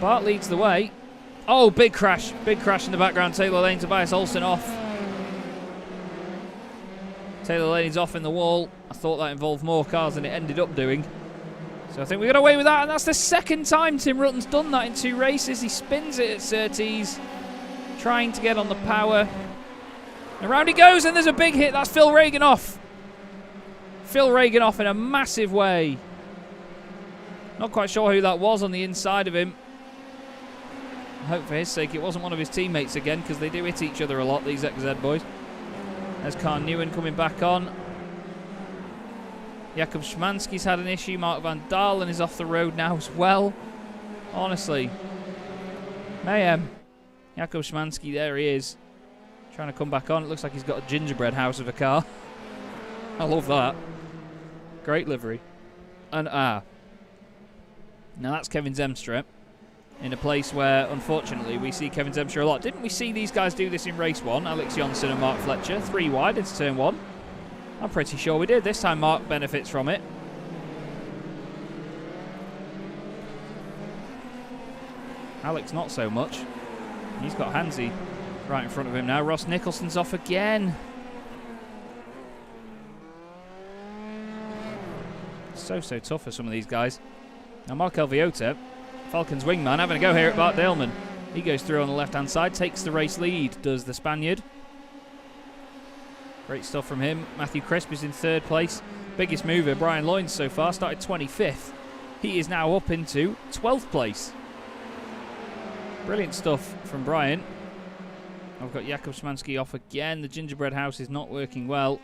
Speaker 2: Bart leads the way. Oh, big crash in the background. Taylor Lane, Tobias Olsen off. Taylor Lane is off in the wall. I thought that involved more cars than it ended up doing. So I think we got away with that, and that's the second time Tim Rutten's done that in 2 races. He spins it at Surtees, trying to get on the power. Around he goes, and there's a big hit. That's Phil Regan off. Phil Regan off in a massive way. Not quite sure who that was on the inside of him. I hope for his sake it wasn't one of his teammates again, because they do hit each other a lot, these XZ boys. There's Carl Newen coming back on. Jakub Szymanski's had an issue. Mark van Dalen is off the road now as well. Honestly. Mayhem. Jakub Szymanski, there he is. Trying to come back on. It looks like he's got a gingerbread house of a car. I love that. Great livery. And now that's Kevin Zemstra. In a place where, unfortunately, we see Kevin Zemstra a lot. Didn't we see these guys do this in race 1? Alex Johnson and Mark Fletcher. 3 wide into turn 1. I'm pretty sure we did. This time Mark benefits from it. Alex not so much. He's got Hansi right in front of him now. Ross Nicholson's off again. So tough for some of these guys. Now Markel Viota, Falcons wingman, having a go here at Bart Daleman. He goes through on the left-hand side, takes the race lead, does the Spaniard. Great stuff from him. Matthew Crisp is in 3rd place. Biggest mover, Brian Loynes so far, started 25th. He is now up into 12th place. Brilliant stuff from Brian. I've got Jakub Szymanski off again. The gingerbread house is not working well.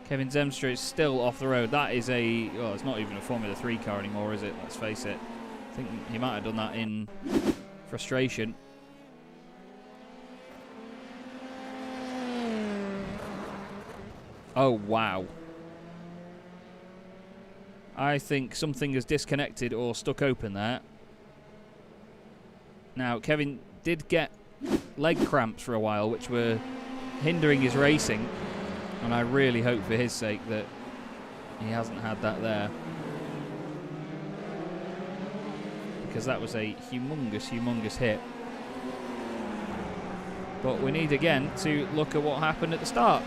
Speaker 2: Kevin Zemstra is still off the road. That is well, it's not even a Formula 3 car anymore, is it? Let's face it. I think he might have done that in frustration. Oh, wow. I think something has disconnected or stuck open there. Now, Kevin did get leg cramps for a while, which were hindering his racing. And I really hope for his sake that he hasn't had that there. Because that was a humongous hit. But we need again to look at what happened at the start.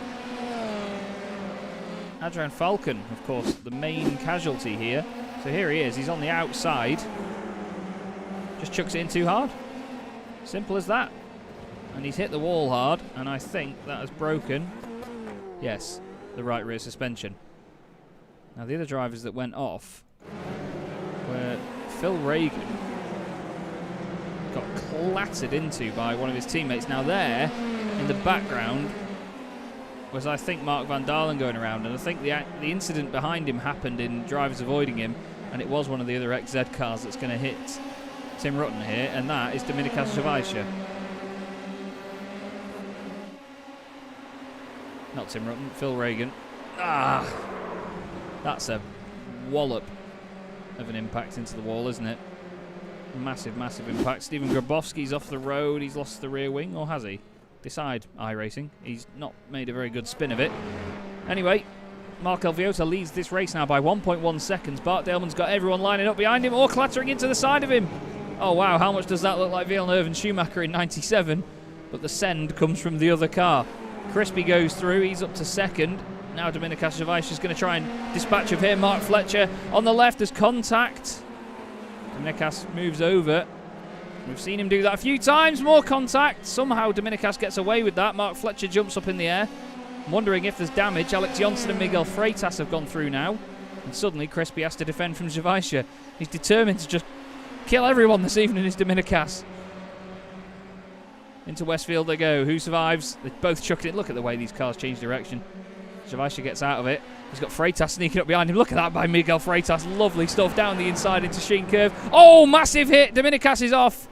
Speaker 2: Adrian Falcon, of course, the main casualty here. So here he is, he's on the outside. Just chucks it in too hard. Simple as that. And he's hit the wall hard, and I think that has broken, yes, the right rear suspension. Now the other drivers that went off were Phil Regan. Got clattered into by one of his teammates. Now there, in the background, was I think Mark van Dalen going around, and I think the incident behind him happened in drivers avoiding him, and it was one of the other XZ cars that's going to hit Tim Rutten here, and that is Dominikas Žavajsha. Not Tim Rutten, Phil Regan. That's a wallop of an impact into the wall, isn't it? Massive impact. Stephen Grabowski's off the road. He's lost the rear wing, or has he? Decide iRacing. He's not made a very good spin of it. Anyway, Markel Viota leads this race now by 1.1 seconds. Bart Daleman's got everyone lining up behind him or clattering into the side of him. Oh wow, how much does that look like Villeneuve and Schumacher in 97? But the send comes from the other car. Crispy goes through, he's up to 2nd. Now Dominikas Žavajsha is going to try and dispatch of him. Mark Fletcher on the left has contact. Dominikas moves over. We've seen him do that a few times. More contact. Somehow Dominikas gets away with that. Mark Fletcher jumps up in the air. I'm wondering if there's damage. Alex Johnson and Miguel Freitas have gone through now. And suddenly Crispy has to defend from Žavajsha. He's determined to just kill everyone this evening, is Dominikas. Into Westfield they go. Who survives? They both chuck it in. Look at the way these cars change direction. Žavajsha gets out of it. He's got Freitas sneaking up behind him. Look at that by Miguel Freitas. Lovely stuff down the inside into Sheen Curve. Oh, massive hit. Dominikas is off.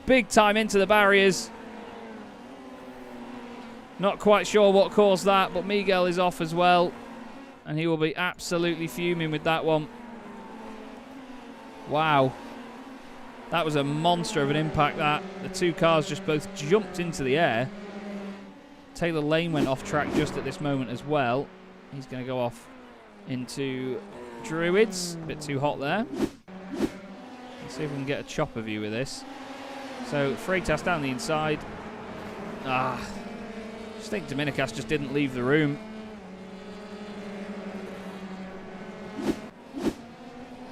Speaker 2: Big time into the barriers. Not quite sure what caused that, but Miguel is off as well. And he will be absolutely fuming with that one. Wow. That was a monster of an impact, that. The two cars just both jumped into the air. Taylor Lane went off track just at this moment as well. He's going to go off into Druids. A bit too hot there. Let's see if we can get a chopper view with this. So Freitas down the inside. I just think Dominikas just didn't leave the room.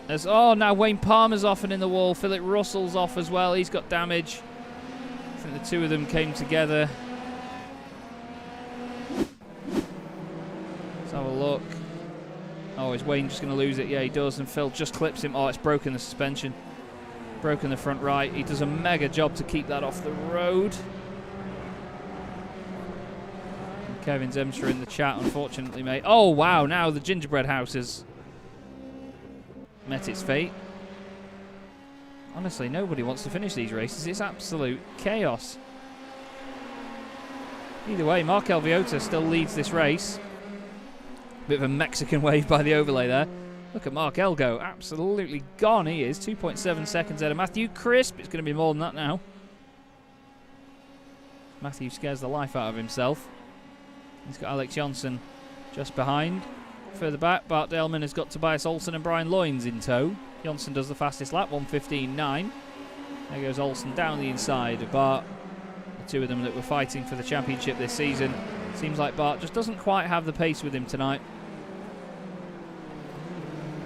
Speaker 2: Now Wayne Palmer's off and in the wall. Philip Russell's off as well. He's got damage. I think the two of them came together. Oh, is Wayne just going to lose it? Yeah, he does, and Phil just clips him. Oh, it's broken the suspension. Broken the front right. He does a mega job to keep that off the road. And Kevin Zemstra in the chat, unfortunately, mate. Oh, wow, now the gingerbread house has met its fate. Honestly, nobody wants to finish these races. It's absolute chaos. Either way, Miguel Freitas still leads this race. Bit of a Mexican wave by the overlay there. Look at Miguel go. Absolutely gone he is. 2.7 seconds out of Matthew. Crisp. It's going to be more than that now. Matthew scares the life out of himself. He's got Alex Johnson just behind. Further back, Bart Delman has got Tobias Olsen and Brian Loynes in tow. Johnson does the fastest lap, 1:15.9. There goes Olsen down the inside of Bart. The two of them that were fighting for the championship this season. Seems like Bart just doesn't quite have the pace with him tonight.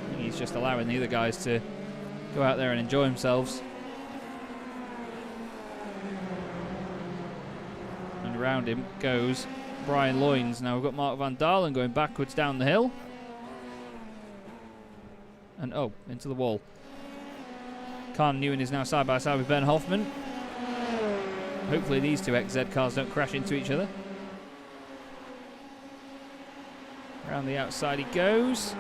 Speaker 2: I think he's just allowing the other guys to go out there and enjoy themselves. And around him goes Brian Loynes. Now we've got Mark van Dalen going backwards down the hill. And oh, into the wall. Khan Newen is now side by side with Ben Hoffman. Hopefully these two XZ cars don't crash into each other. Around the outside he goes.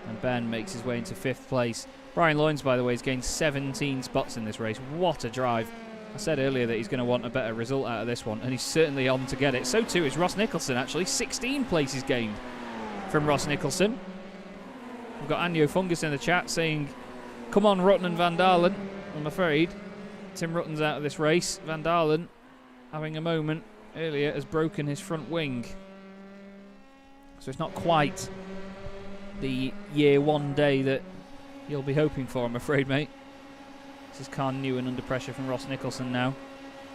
Speaker 2: And Ben makes his way into 5th place. Brian Loynes, by the way, has gained 17 spots in this race. What a drive. I said earlier that he's going to want a better result out of this one, and he's certainly on to get it. So too is Ross Nicholson, actually. 16 places gained from Ross Nicholson. We've got Anjo Fungus in the chat saying, come on, Rutten and Van Dalen. I'm afraid Tim Rutten's out of this race. Van Dalen, having a moment earlier, has broken his front wing. So it's not quite the year one day that you'll be hoping for, I'm afraid, mate. This is Khan Newen under pressure from Ross Nicholson now.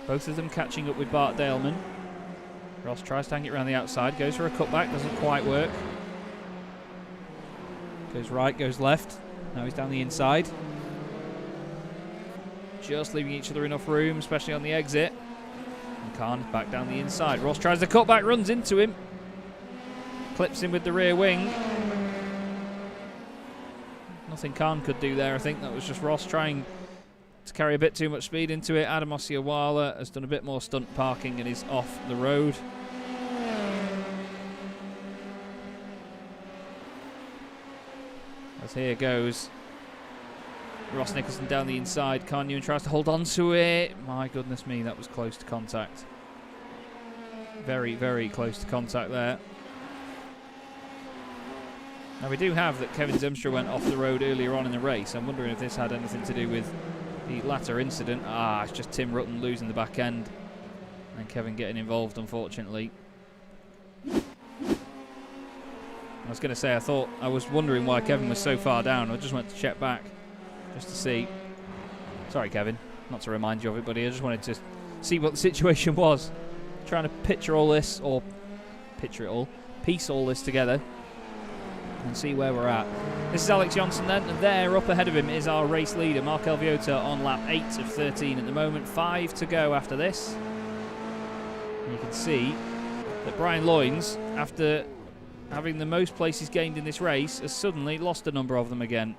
Speaker 2: Both of them catching up with Bart Daleman. Ross tries to hang it around the outside, goes for a cutback, doesn't quite work. Goes right, goes left. Now he's down the inside. Just leaving each other enough room, especially on the exit. And Khan back down the inside. Ross tries the cutback, runs into him. Clips him with the rear wing. Nothing Khan could do there, I think. That was just Ross trying to carry a bit too much speed into it. Adam Osiawala has done a bit more stunt parking and is off the road. As here goes Ross Nicholson down the inside. Khan Newen tries to hold on to it. My goodness me, that was close to contact. Very, very close to contact there. Now we do have that Kevin Zemstra went off the road earlier on in the race. I'm wondering if this had anything to do with the latter incident. Ah, it's just Tim Rutten losing the back end and Kevin getting involved, unfortunately. I was going to say, I was wondering why Kevin was so far down. I just went to check back just to see. Sorry, Kevin, not to remind you of it, buddy. I just wanted to see what the situation was. Trying to picture all this, or picture it all, piece all this together and see where we're at. This is Alex Johnson then, and there up ahead of him is our race leader, Miguel Freitas, on lap 8 of 13 at the moment. 5 to go after this. And you can see that Brian Loynes, after having the most places gained in this race, has suddenly lost a number of them again.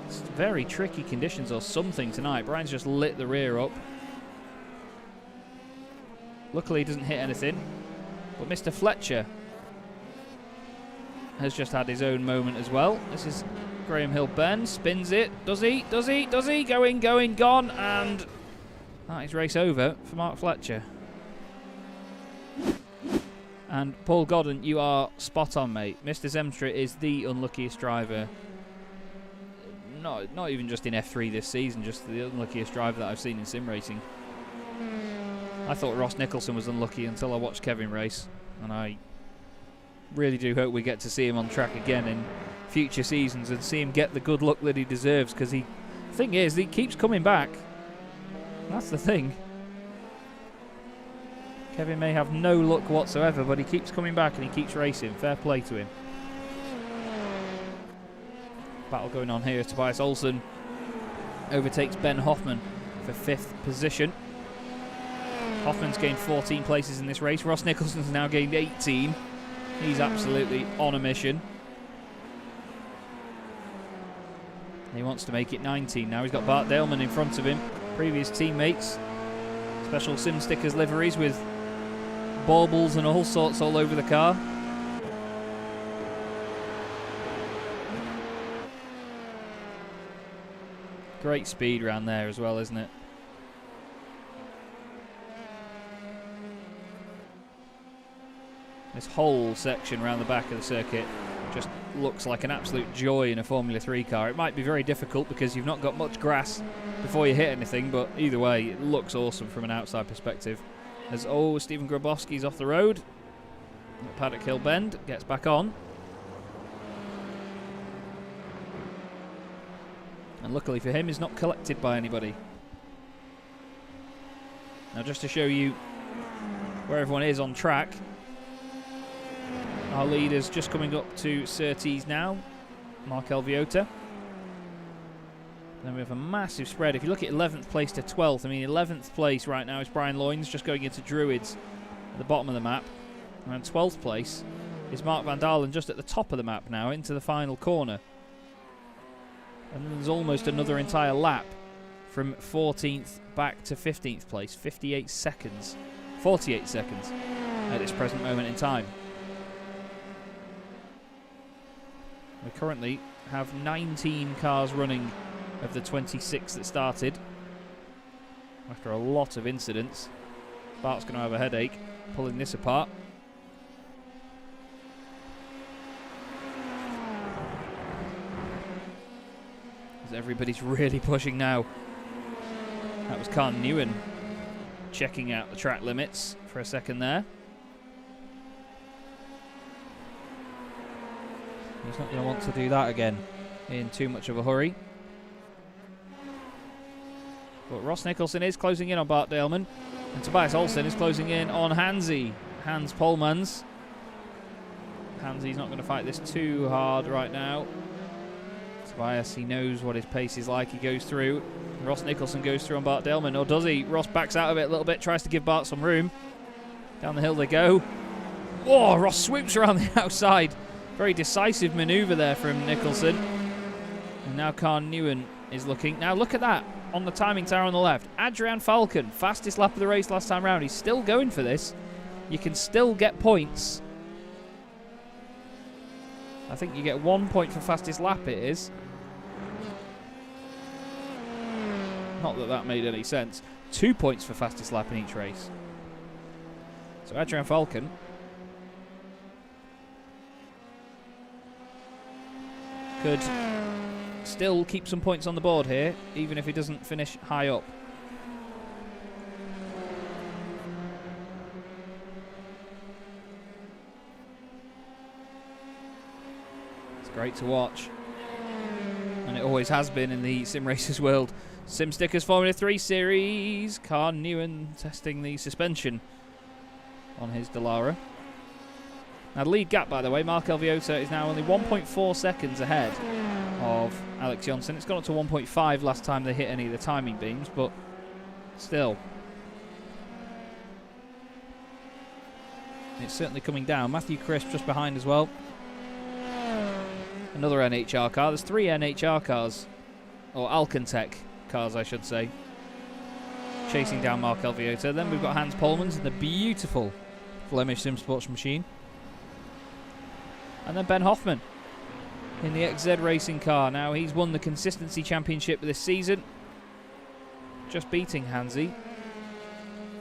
Speaker 2: It's very tricky conditions or something tonight. Brian's just lit the rear up. Luckily he doesn't hit anything. But Mr. Fletcher has just had his own moment as well. This is Graham Hill-Ben, spins it. Does he? Does he? Does he? Going, gone. And that is race over for Mark Fletcher. And Paul Godden, you are spot on, mate. Mr. Zemstra is the unluckiest driver. Not even just in F3 this season, just the unluckiest driver that I've seen in sim racing. I thought Ross Nicholson was unlucky until I watched Kevin race, and I really do hope we get to see him on track again in future seasons and see him get the good luck that he deserves, because the thing is, he keeps coming back. That's the thing. Kevin may have no luck whatsoever, but he keeps coming back and he keeps racing. Fair play to him. Battle going on here. Tobias Olsen overtakes Ben Hoffman for 5th position. Hoffman's gained 14 places in this race. Ross Nicholson's now gained 18. He's absolutely on a mission. He wants to make it 19 now. He's got Bart Daleman in front of him. Previous teammates. Special Sim Stickers liveries with baubles and all sorts all over the car. Great speed around there as well, isn't it? This whole section around the back of the circuit just looks like an absolute joy in a Formula 3 car. It might be very difficult because you've not got much grass before you hit anything, but either way, it looks awesome from an outside perspective. As Stephen Grabowski's off the road. Paddock Hill Bend gets back on. And luckily for him, he's not collected by anybody. Now just to show you where everyone is on track, our leader's just coming up to Surtees now, Mark Alviota. Then we have a massive spread. If you look at 11th place to 12th, I mean 11th place right now is Brian Loynes just going into Druids at the bottom of the map. And 12th place is Mark Van Dalen just at the top of the map now into the final corner. And then there's almost another entire lap from 14th back to 15th place. 48 seconds. 48 seconds at this present moment in time. We currently have 19 cars running of the 26 that started. After a lot of incidents. Bart's going to have a headache pulling this apart. As everybody's really pushing now. That was Carl Newen checking out the track limits for a second there. He's not going to want to do that again in too much of a hurry. But Ross Nicholson is closing in on Bart Daleman. And Tobias Olsen is closing in on Hans Polmans. Hansy's not going to fight this too hard right now. Tobias, he knows what his pace is like. He goes through. Ross Nicholson goes through on Bart Daleman. Or does he? Ross backs out of it a little bit. Tries to give Bart some room. Down the hill they go. Oh, Ross swoops around the outside. Very decisive manoeuvre there from Nicholson. And now Carl Newen is looking. Now look at that on the timing tower on the left. Adrian Falcon, fastest lap of the race last time round. He's still going for this. You can still get points. I think you get 1 point for fastest lap it is. Not that that made any sense. 2 points for fastest lap in each race. So Adrian Falcon could still keep some points on the board here, even if he doesn't finish high up. It's great to watch. And it always has been in the Sim Racers World. Sim Stickers Formula 3 Series. Carl Newen testing the suspension on his Dallara. Now the lead gap, by the way, Mark Alviota is now only 1.4 seconds ahead of Alex Johnson. It's gone up to 1.5 last time they hit any of the timing beams, but still. It's certainly coming down. Matthew Crisp just behind as well. Another NHR car. There's 3 NHR cars, or Alcantech cars I should say, chasing down Mark Alviota. Then we've got Hans Polmans in the beautiful Flemish Sim Sports machine. And then Ben Hoffman in the XZ Racing car. Now he's won the Consistency Championship this season, just beating Hansy.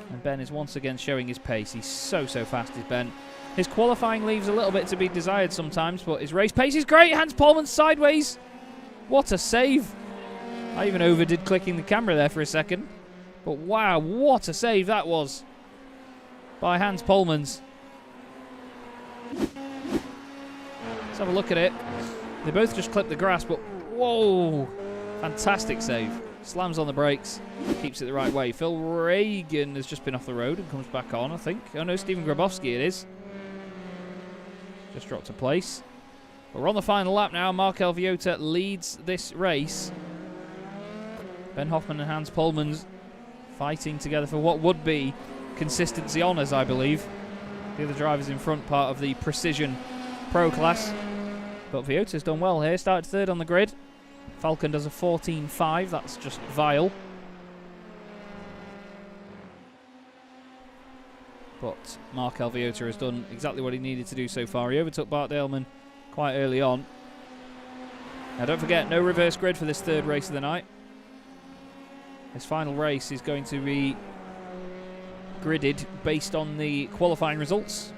Speaker 2: And Ben is once again showing his pace. He's so fast, is Ben. His qualifying leaves a little bit to be desired sometimes, but his race pace is great. Hans Polman sideways. What a save. I even overdid clicking the camera there for a second. But wow, what a save that was by Hans Polmans. Let's have a look at it. They both just clipped the grass, but whoa, fantastic save. Slams on the brakes, keeps it the right way. Phil Reagan has just been off the road and comes back on, I think. Oh no, Stephen Grabowski it is. Just dropped a place. But we're on the final lap now. Mark Alviota leads this race. Ben Hoffman and Hans Polmans fighting together for what would be consistency honours, I believe. The other drivers in front, part of the Precision Pro class. But Viota's done well here, started third on the grid. Falcon does a 14.5, that's just vile. But Mark Alviota has done exactly what he needed to do so far. He overtook Bart Daleman quite early on. Now don't forget, no reverse grid for this third race of the night. This final race is going to be gridded based on the qualifying results.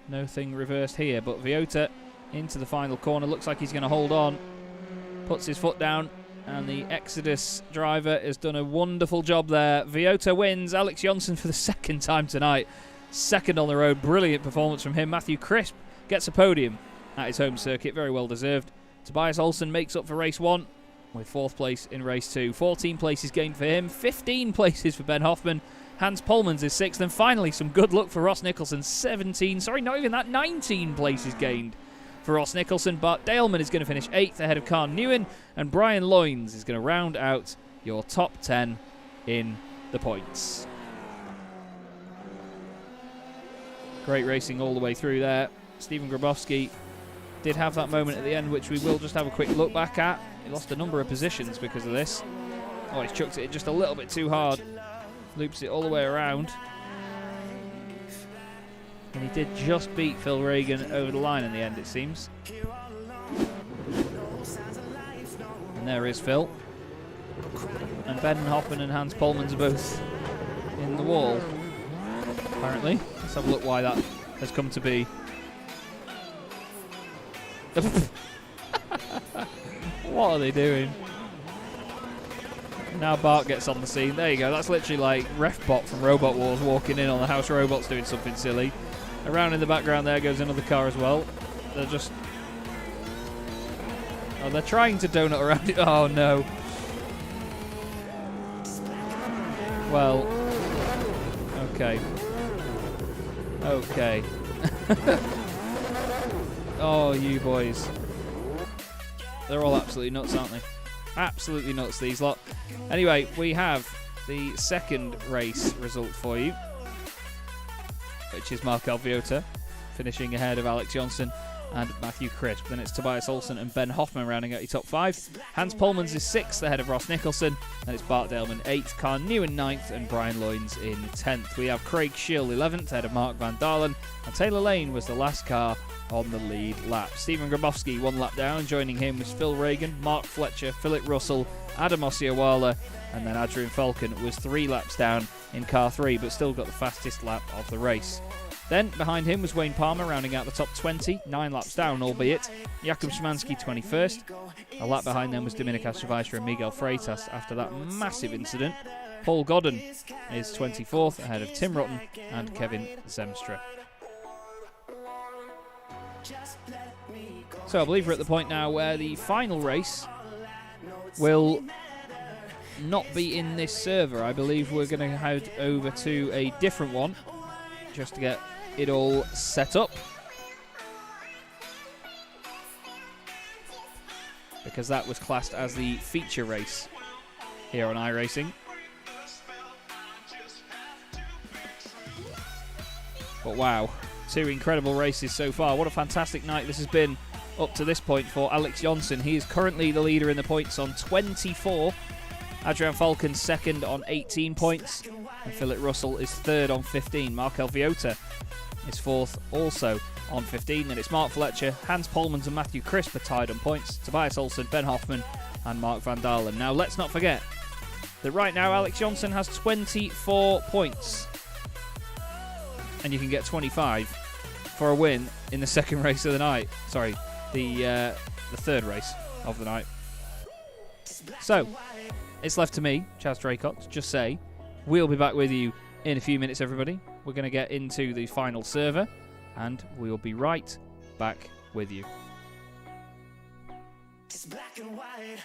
Speaker 2: Nothing reversed here, but Viotta into the final corner. Looks like he's going to hold on. Puts his foot down, and the Exodus driver has done a wonderful job there. Viotta wins. Alex Johnson for the second time tonight. Second on the road. Brilliant performance from him. Matthew Crisp gets a podium at his home circuit. Very well deserved. Tobias Olsen makes up for race 1 with 4th place in race 2. 14 places gained for him. 15 places for Ben Hoffman. Hans Polmans is 6th. And finally, some good luck for Ross Nicholson. 19 places gained for Ross Nicholson. Bart Daleman is going to finish 8th ahead of Carl Newen. And Brian Loynes is going to round out your top 10 in the points. Great racing all the way through there. Stephen Grabowski did have that moment at the end, which we will just have a quick look back at. He lost a number of positions because of this. Oh, he's chucked it just a little bit too hard. Loops it all the way around. And he did just beat Phil Reagan over the line in the end, it seems. And there is Phil. And Ben Hoffman and Hans Polmans are both in the wall, apparently. Let's have a look why that has come to be. What are they doing? Now Bart gets on the scene. There you go. That's literally like Refbot from Robot Wars walking in on the House Robots doing something silly. Around in the background there goes another car as well. They're just... Oh, they're trying to donut around it. Oh, no. Well... Okay. Okay. Oh, you boys. They're all absolutely nuts, aren't they? Absolutely nuts, these lot. Anyway, we have the second race result for you, which is Mark Alviota finishing ahead of Alex Johnson and Matthew Crisp. Then it's Tobias Olsen and Ben Hoffman rounding out your top 5. Hans Polmans is 6th ahead of Ross Nicholson. Then it's Bart Daleman 8th, Carl Newen 9th, and Brian Loynes in 10th. We have Craig Schill 11th ahead of Mark Van Dalen, and Taylor Lane was the last car on the lead lap. Stephen Grabowski 1 lap down. Joining him was Phil Reagan, Mark Fletcher, Philip Russell, Adam Osiawala, and then Adrian Falcon was 3 laps down in car 3, but still got the fastest lap of the race. Then behind him was Wayne Palmer rounding out the top 20, 9 laps down albeit. Jakub Szymanski 21st. A lap behind them was Dominik Astroweisser and Miguel Freitas after that massive incident. Paul Godden is 24th ahead of Tim Rutten and Kevin Zemstra. So I believe we're at the point now where the final race will not be in this server. I believe we're going to head over to a different one just to get it all set up, because that was classed as the feature race here on iRacing. But wow, 2 incredible races so far. What a fantastic night this has been up to this point for Alex Johnson. He is currently the leader in the points on 24. Adrian Falcon 2nd on 18 points. And Philip Russell is 3rd on 15. Mark Alviota is 4th also on 15. Then it's Mark Fletcher, Hans Polmans and Matthew Crisp are tied on points. Tobias Olsen, Ben Hoffman and Mark Van Dalen. Now let's not forget that right now Alex Johnson has 24 points. And you can get 25 for a win in the second race of the night. Sorry, the third race of the night. So, it's left to me, Chaz Draycott, to just say, we'll be back with you in a few minutes, everybody. We're going to get into the final server, and we'll be right back with you.
Speaker 1: It's black and white.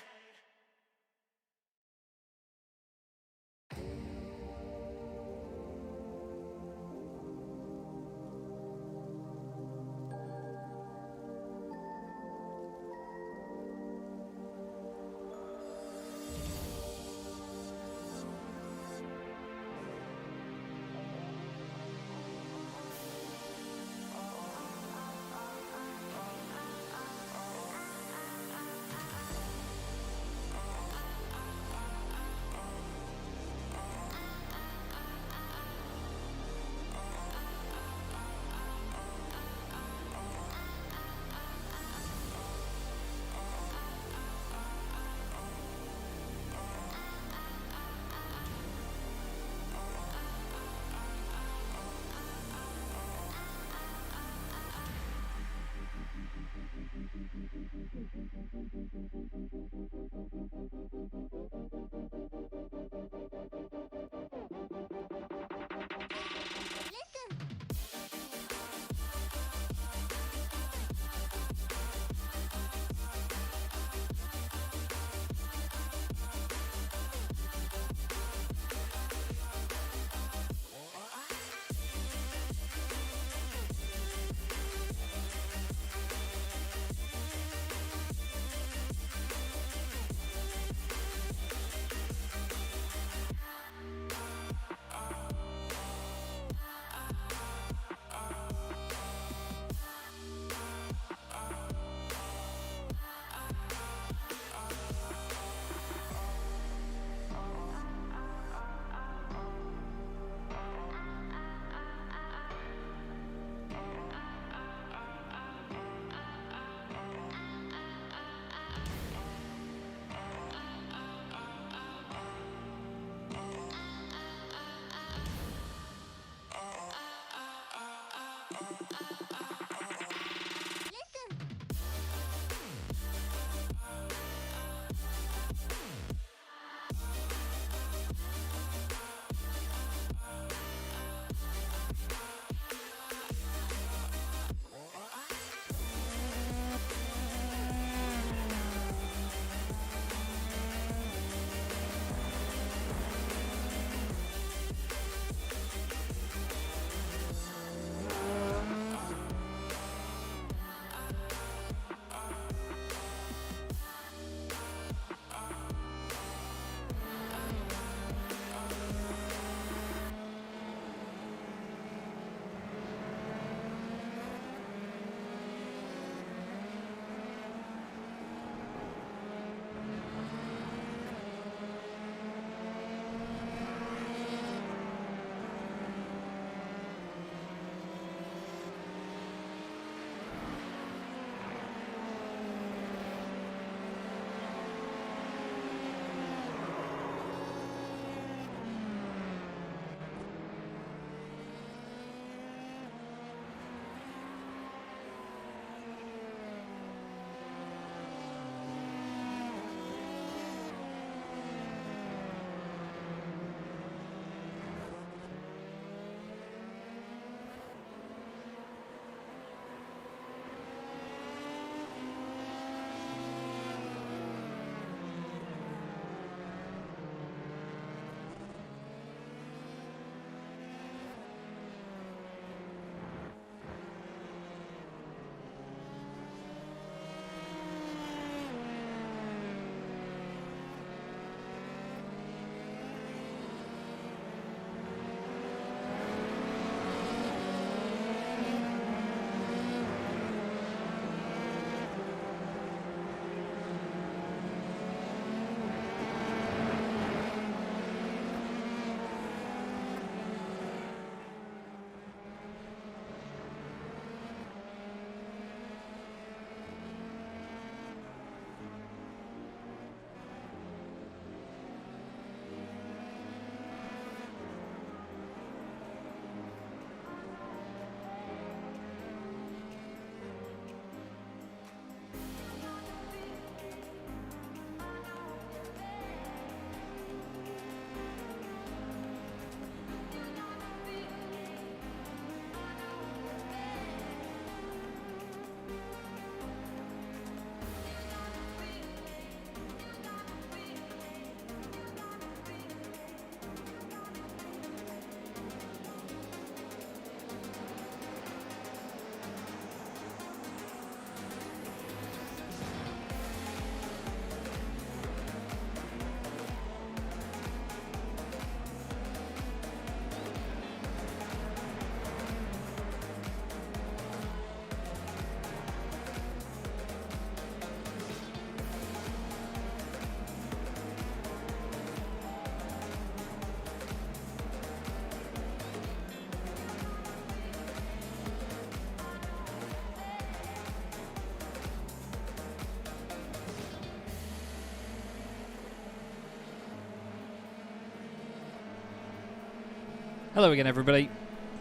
Speaker 2: Hello again, everybody.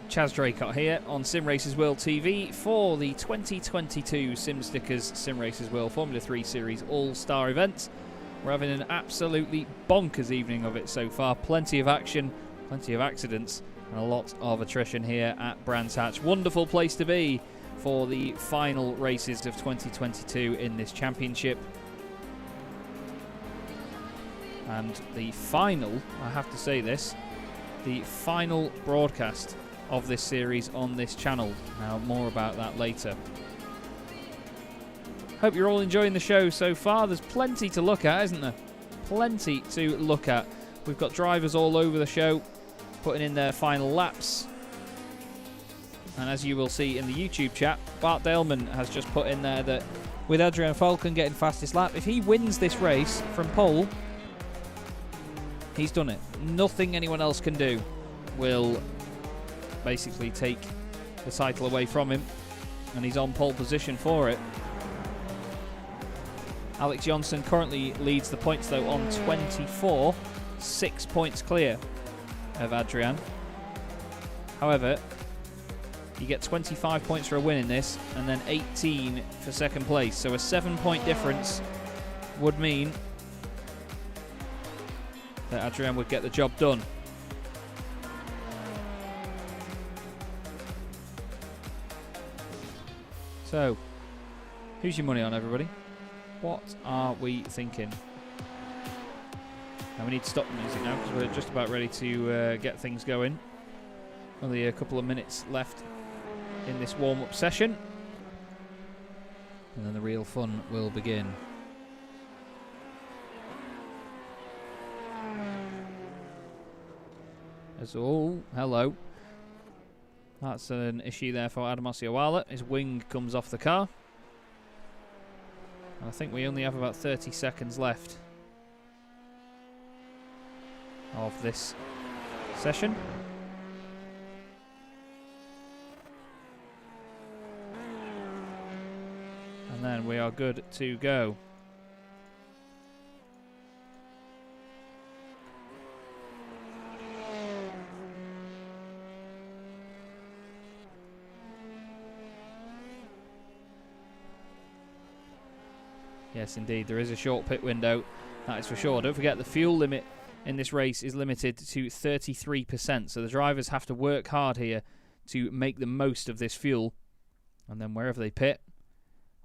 Speaker 2: Chaz Draycott here on Simracersworld TV for the 2022 SimStickers Simracersworld Formula 3 Series All-Star event. We're having an absolutely bonkers evening of it so far. Plenty of action, plenty of accidents, and a lot of attrition here at Brands Hatch. Wonderful place to be for the final races of 2022 in this championship. And the final, I have to say this, the final broadcast of this series on this channel. Now, more about that later. Hope you're all enjoying the show so far. There's plenty to look at, isn't there? Plenty to look at. We've got drivers all over the show putting in their final laps. And as you will see in the YouTube chat, Bart Daleman has just put in there that with Adrian Falcon getting fastest lap, if he wins this race from pole, he's done it. Nothing anyone else can do will basically take the title away from him, and he's on pole position for it. Alex Johnson currently leads the points though on 24, 6 points clear of Adrian. However, you get 25 points for a win in this, and then 18 for second place. So a 7-point difference would mean that Adrian would get the job done. So, who's your money on, everybody? What are we thinking? Now we need to stop the music now because we're just about ready to get things going. Only a couple of minutes left in this warm-up session, and then the real fun will begin. Oh, hello. That's an issue there for Adam Ossioala. His wing comes off the car. And I think we only have about 30 seconds left of this session. And then we are good to go. Yes, indeed, there is a short pit window, that is for sure. Don't forget the fuel limit in this race is limited to 33%, so the drivers have to work hard here to make the most of this fuel. And then wherever they pit,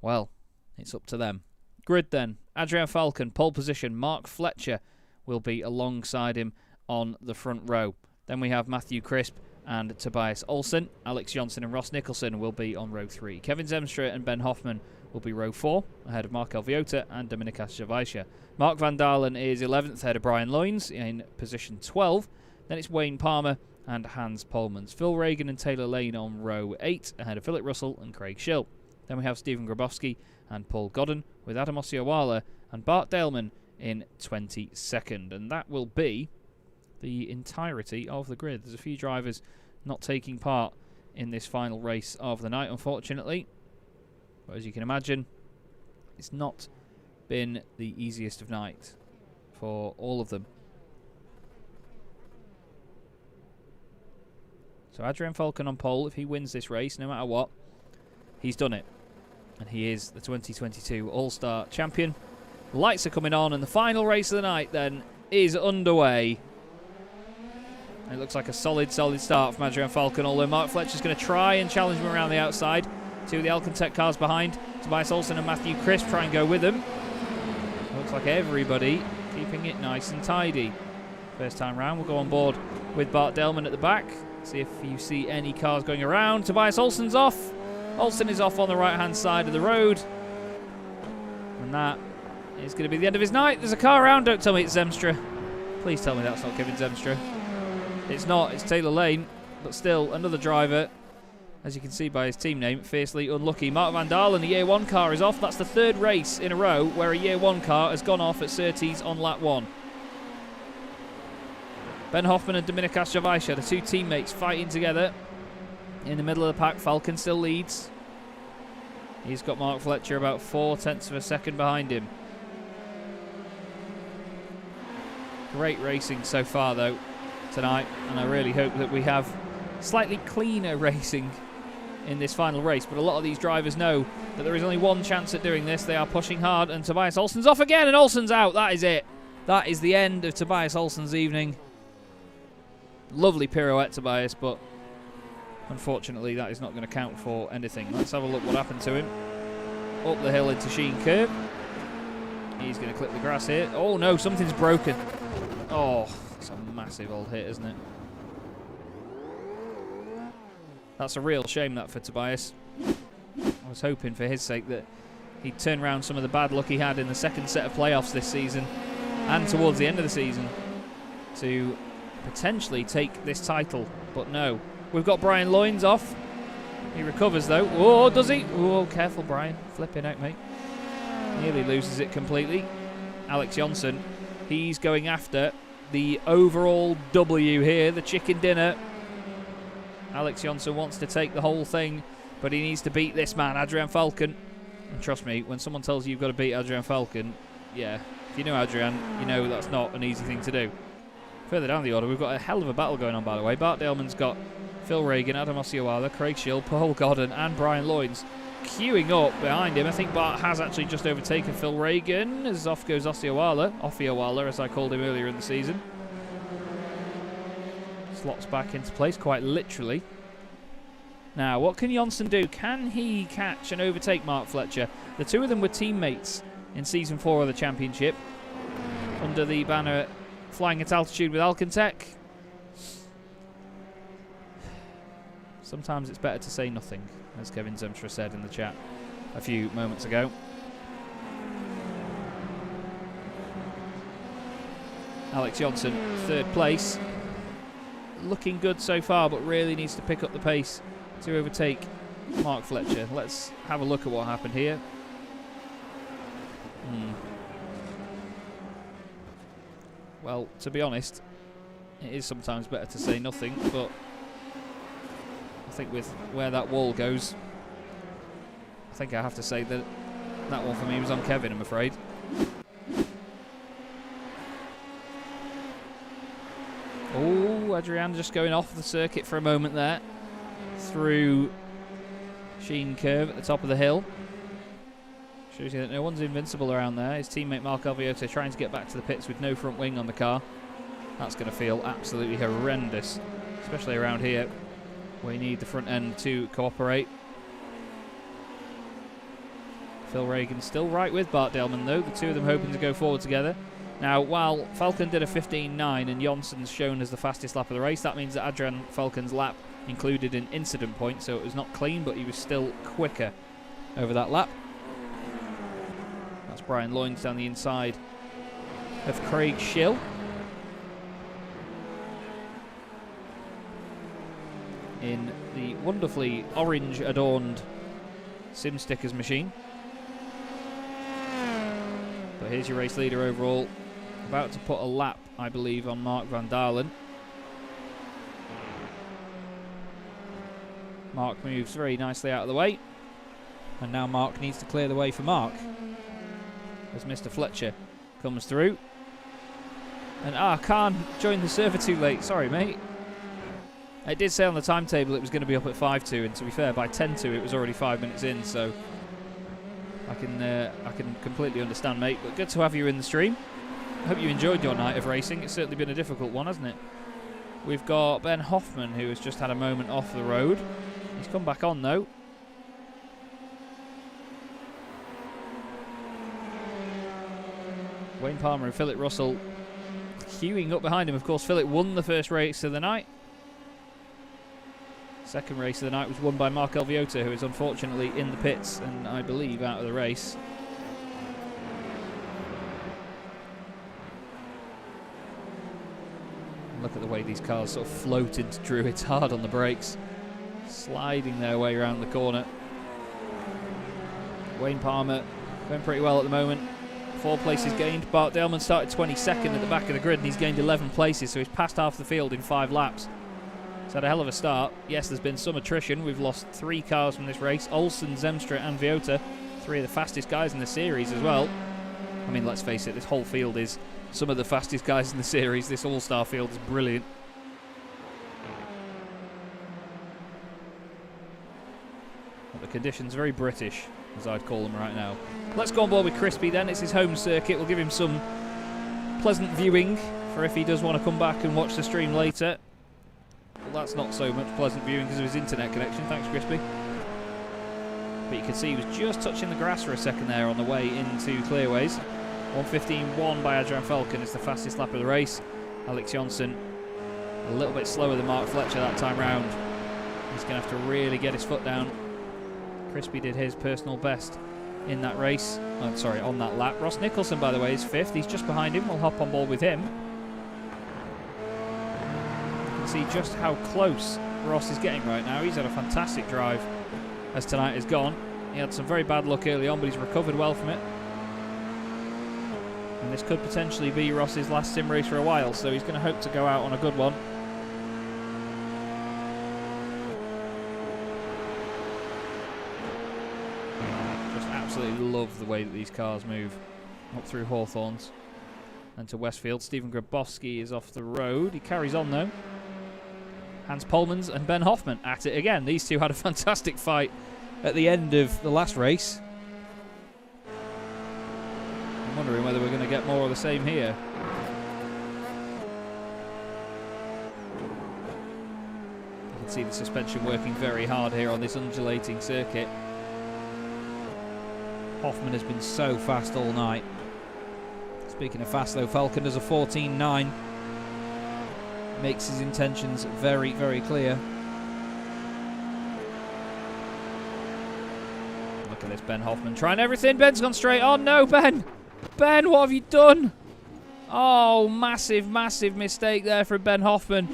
Speaker 2: well, it's up to them. Grid then, Adrian Falcon, pole position. Mark Fletcher will be alongside him on the front row. Then we have Matthew Crisp and Tobias Olsen. Alex Johnson and Ross Nicholson will be on row 3. Kevin Zemstra and Ben Hoffman will be row 4, ahead of Markel Viota and Dominikas Javaisha. Mark Van Dalen is 11th, ahead of Brian Loynes in position 12. Then it's Wayne Palmer and Hans Polmans. Phil Reagan and Taylor Lane on row 8, ahead of Philip Russell and Craig Schill. Then we have Stephen Grabowski and Paul Godden, with Adam Ossioala and Bart Daleman in 22nd. And that will be the entirety of the grid. There's a few drivers not taking part in this final race of the night, unfortunately. But as you can imagine, it's not been the easiest of nights for all of them. So Adrian Falcon on pole. If he wins this race, no matter what, he's done it. And he is the 2022 All-Star Champion. Lights are coming on, and the final race of the night then is underway. It looks like a solid start from Adrian Falcon, although Mark Fletcher's going to try and challenge him around the outside. Two of the Alcantech cars behind. Tobias Olsen and Matthew Crisp try and go with him. Looks like everybody keeping it nice and tidy. First time round, we'll go on board with Bart Daleman at the back. See if you see any cars going around. Tobias Olsen's off. Olsen is off on the right-hand side of the road. And that is going to be the end of his night. There's a car around. Don't tell me it's Zemstra. Please tell me that's not Kevin Zemstra. It's not. It's Taylor Lane. But still, another driver, as you can see by his team name, fiercely unlucky. Mark Van Dalen, the Year 1 car is off. That's the third race in a row where a Year 1 car has gone off at Surtees on lap 1. Ben Hoffman and Dominikas Javaisha, the two teammates fighting together in the middle of the pack. Falcon still leads. He's got Mark Fletcher about 0.4 of a second behind him. Great racing so far, though. tonight, and I really hope that we have slightly cleaner racing in this final race. But a lot of these drivers know that there is only one chance at doing this. They are pushing hard, and Tobias Olsen's off again, and Olsen's out. That is it. That is the end of Tobias Olsen's evening. Lovely pirouette, Tobias, but unfortunately that is not going to count for anything. Let's have a look what happened to him. Up the hill into Sheen Curve. He's going to clip the grass here. Oh no, something's broken. Oh, it's a massive old hit, isn't it? That's a real shame, that, for Tobias. I was hoping for his sake that he'd turn around some of the bad luck he had in the second set of playoffs this season and towards the end of the season to potentially take this title. But no. We've got Brian Loynes off. He recovers, though. Oh, does he? Oh, careful, Brian. Flipping out, mate. Nearly loses it completely. Alex Johnson, he's going after the overall W here, the chicken dinner. Alex Johnson wants to take the whole thing, but he needs to beat this man, Adrian Falcon. And trust me, when someone tells you you've got to beat Adrian Falcon, yeah, if you know Adrian, you know that's not an easy thing to do. Further down the order, we've got a hell of a battle going on, by the way. Bart Daleman's got Phil Regan, Adam Osceola, Craig Schill, Paul Godden and Brian Loynes queuing up behind him. I think Bart has actually just overtaken Phil Regan, as off goes Osceola, as I called him earlier in the season. Slots back into place, quite literally. Now, what can Johnson do? Can he catch and overtake Mark Fletcher? The two of them were teammates in Season 4 of the Championship, under the banner Flying at Altitude with Alcantech. Sometimes it's better to say nothing, as Kevin Zemstra said in the chat a few moments ago. Alex Johnson, third place. Looking good so far, but really needs to pick up the pace to overtake Mark Fletcher. Let's have a look at what happened here. Well, to be honest, it is sometimes better to say nothing, but I think with where that wall goes, I think I have to say that that one for me was on Kevin, I'm afraid. Oh, Adrian just going off the circuit for a moment there. Through Sheen Curve at the top of the hill. Shows you that no one's invincible around there. His teammate Mark Alviota trying to get back to the pits with no front wing on the car. That's going to feel absolutely horrendous, especially around here where you need the front end to cooperate. Phil Regan still right with Bart Daleman, though. The two of them hoping to go forward together. Now, while Falcon did a 15.9 and Johnson's shown as the fastest lap of the race, that means that Adrian Falcon's lap included an incident point, so it was not clean, but he was still quicker over that lap. That's Brian Loynes down the inside of Craig Schill. In the wonderfully orange-adorned Sim Stickers machine. But here's your race leader overall. About to put a lap, I believe, on Mark van Dalen. Mark moves very nicely out of the way. And now Mark needs to clear the way for Mark, as Mr. Fletcher comes through. And Khan joined the server too late. Sorry, mate. It did say on the timetable it was going to be up at 5:02, and to be fair, by 10:02 it was already 5 minutes in, so I can completely understand, mate. But good to have you in the stream. I hope you enjoyed your night of racing. It's certainly been a difficult one, hasn't it? We've got Ben Hoffman, who has just had a moment off the road. He's come back on, though. Wayne Palmer and Philip Russell queuing up behind him. Of course, Philip won the first race of the night. Second race of the night was won by Mark Alviota, who is unfortunately in the pits and I believe out of the race. Look at the way these cars sort of float into Druids, hard on the brakes, sliding their way around the corner. Wayne Palmer going pretty well at the moment. 4 places gained. Bart Daleman started 22nd at the back of the grid and he's gained 11 places, so he's passed half the field in 5 laps. He's had a hell of a start. Yes, there's been some attrition. We've lost 3 cars from this race. Olsen, Zemstra and Viota, 3 of the fastest guys in the series as well. I mean, let's face it, this whole field is some of the fastest guys in the series. This all-star field is brilliant. conditions very British, as I'd call them right now. Let's go on board with Crispy then. It's his home circuit. We'll give him some pleasant viewing for if he does want to come back and watch the stream later. Well, that's not so much pleasant viewing because of his internet connection. Thanks, Crispy. But you can see he was just touching the grass for a second there on the way into Clearways. 1:15.1 by Adrian Falcon is the fastest lap of the race. Alex Johnson a little bit slower than Mark Fletcher that time round. He's going to have to really get his foot down. Crispy did his personal best in that race. Oh, sorry, on that lap. Ross Nicholson, by the way, is 5th. He's just behind him. We'll hop on board with him. You can see just how close Ross is getting right now. He's had a fantastic drive as tonight has gone. He had some very bad luck early on, but he's recovered well from it. And this could potentially be Ross's last sim race for a while, so he's going to hope to go out on a good one. Just absolutely love the way that these cars move up through Hawthorns and to Westfield. Stephen Grabowski is off the road. He carries on though. Hans Polmans and Ben Hoffman at it again. These two had a fantastic fight at the end of the last race. I'm wondering whether we're going to get more of the same here. You can see the suspension working very hard here on this undulating circuit. Hoffman has been so fast all night. Speaking of fast though, Falcon does a 14.9. Makes his intentions very, very clear. Look at this Ben Hoffman trying everything. Ben's gone straight on. No, Ben! Ben, what have you done? Oh, massive, massive mistake there from Ben Hoffman.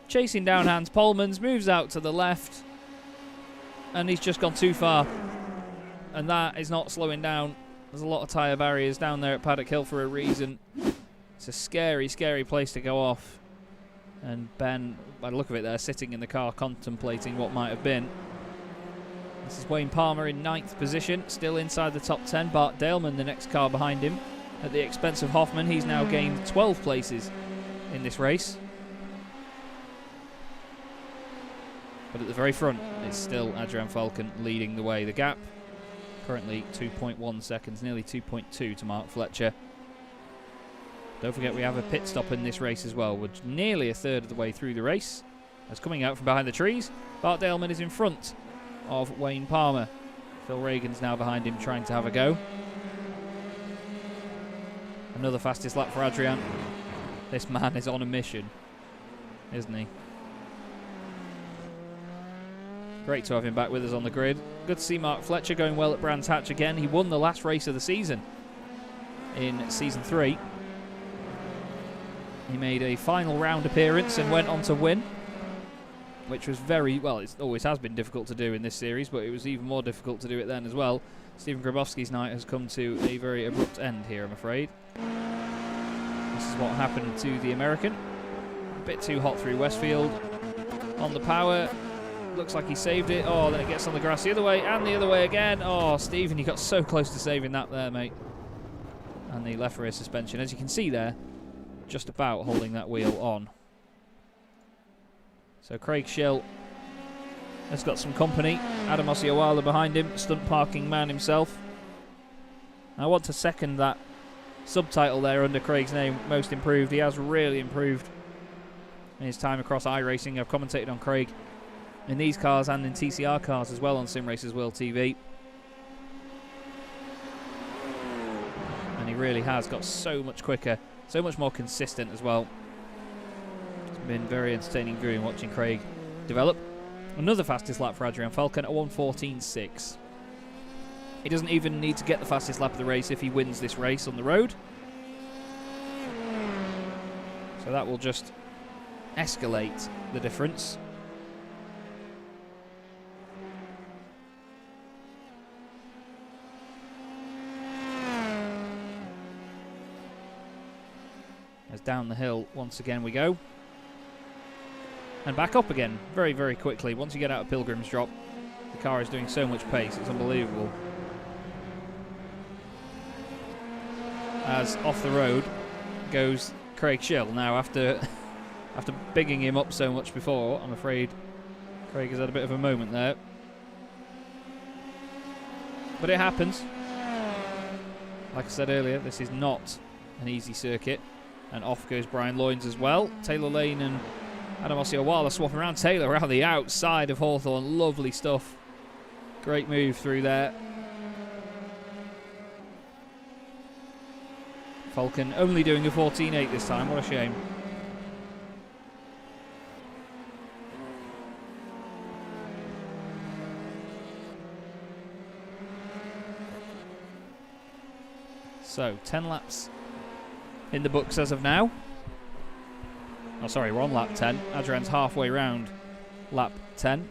Speaker 2: Chasing down Hans Polmans, moves out to the left. And he's just gone too far. And that is not slowing down. There's a lot of tyre barriers down there at Paddock Hill for a reason. It's a scary, scary place to go off. And Ben, by the look of it there, sitting in the car contemplating what might have been. This is Wayne Palmer in 9th position, still inside the top 10. Bart Daleman, the next car behind him, at the expense of Hoffman. He's now gained 12 places in this race. But at the very front, it's still Adrian Falcon leading the way. The gap, currently 2.1 seconds, nearly 2.2 to Mark Fletcher. Don't forget we have a pit stop in this race as well. We're nearly a third of the way through the race. As coming out from behind the trees, Bart Daleman is in front of Wayne Palmer. Phil Reagan's now behind him trying to have a go. Another fastest lap for Adrian. This man is on a mission, isn't he? Great to have him back with us on the grid. Good to see Mark Fletcher going well at Brands Hatch again. He won the last race of the season in Season 3. He made a final round appearance and went on to win, which was very, well, it always has been difficult to do in this series, but it was even more difficult to do it then as well. Stephen Grabowski's night has come to a very abrupt end here, I'm afraid. This is what happened to the American. A bit too hot through Westfield. On the power, looks like he saved it. Oh, then it gets on the grass the other way, and the other way again. Oh, Stephen, you got so close to saving that there, mate. And the left rear suspension, as you can see there, just about holding that wheel on. So Craig Schill has got some company. Adam Osceola behind him, stunt parking man himself. I want to second that subtitle there under Craig's name, most improved. He has really improved in his time across iRacing. I've commentated on Craig in these cars and in TCR cars as well on Simracersworld TV. And he really has got so much quicker, so much more consistent as well. It's been very entertaining viewing watching Craig develop. Another fastest lap for Adrian Falcon at 1:14.6. He doesn't even need to get the fastest lap of the race if he wins this race on the road. So that will just escalate the difference. As down the hill once again we go. And back up again very, very quickly. Once you get out of Pilgrim's Drop, the car is doing so much pace, it's unbelievable. As off the road goes Craig Schill. Now after bigging him up so much before, I'm afraid Craig has had a bit of a moment there. but it happens. Like I said earlier, this is not an easy circuit. And off goes Brian Loynes as well. Taylor Lane and Adam Osceola swapping around. Taylor around the outside of Hawthorn. Lovely stuff. Great move through there. Falcon only doing a 14.8 this time. What a shame. So, 10 laps in the books as of now. Oh, sorry, we're on lap 10. Adrian's halfway round lap 10.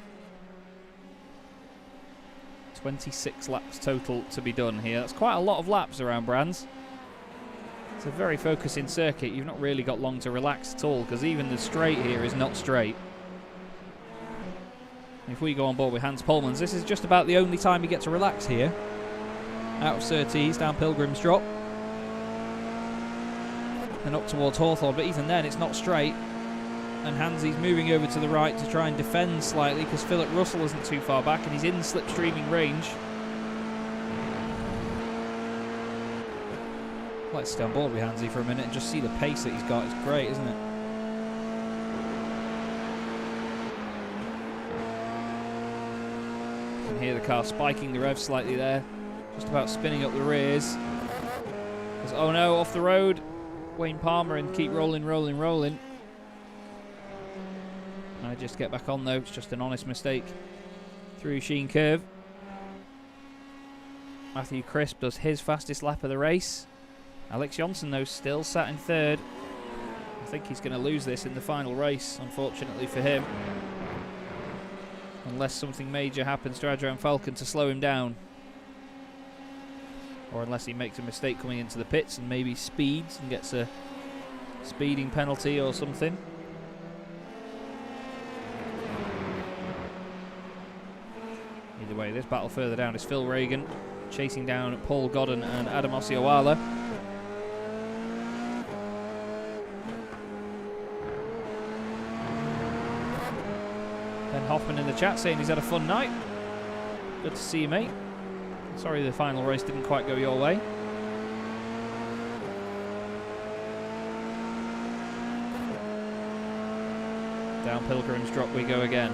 Speaker 2: 26 laps total to be done here. That's quite a lot of laps around Brands. It's a very focusing circuit. You've not really got long to relax at all, because even the straight here is not straight. If we go on board with Hans Polmans, this is just about the only time you get to relax here. Out of Surtees, down Pilgrim's Drop. And up towards Hawthorn, but even then it's not straight. And Hansy's moving over to the right to try and defend slightly, because Philip Russell isn't too far back and he's in slipstreaming range. I'd like to stay on board with Hansy for a minute and just see the pace that he's got. It's great, isn't it? You can hear the car spiking the rev slightly there, just about spinning up the rears. Oh no, off the road. Wayne Palmer and keep rolling, rolling, rolling. I just get back on though, it's just an honest mistake. Through Sheen Curve. Matthew Crisp does his fastest lap of the race. Alex Johnson though still sat in third. I think he's going to lose this in the final race, unfortunately for him. Unless something major happens to Adrian Falcon to slow him down. Or unless he makes a mistake coming into the pits and maybe speeds and gets a speeding penalty or something. Either way, this battle further down is Phil Reagan chasing down Paul Godden and Adam Osceola. Ben Hoffman in the chat saying he's had a fun night. Good to see you, mate. Sorry the final race didn't quite go your way. Down Pilgrim's Drop we go again.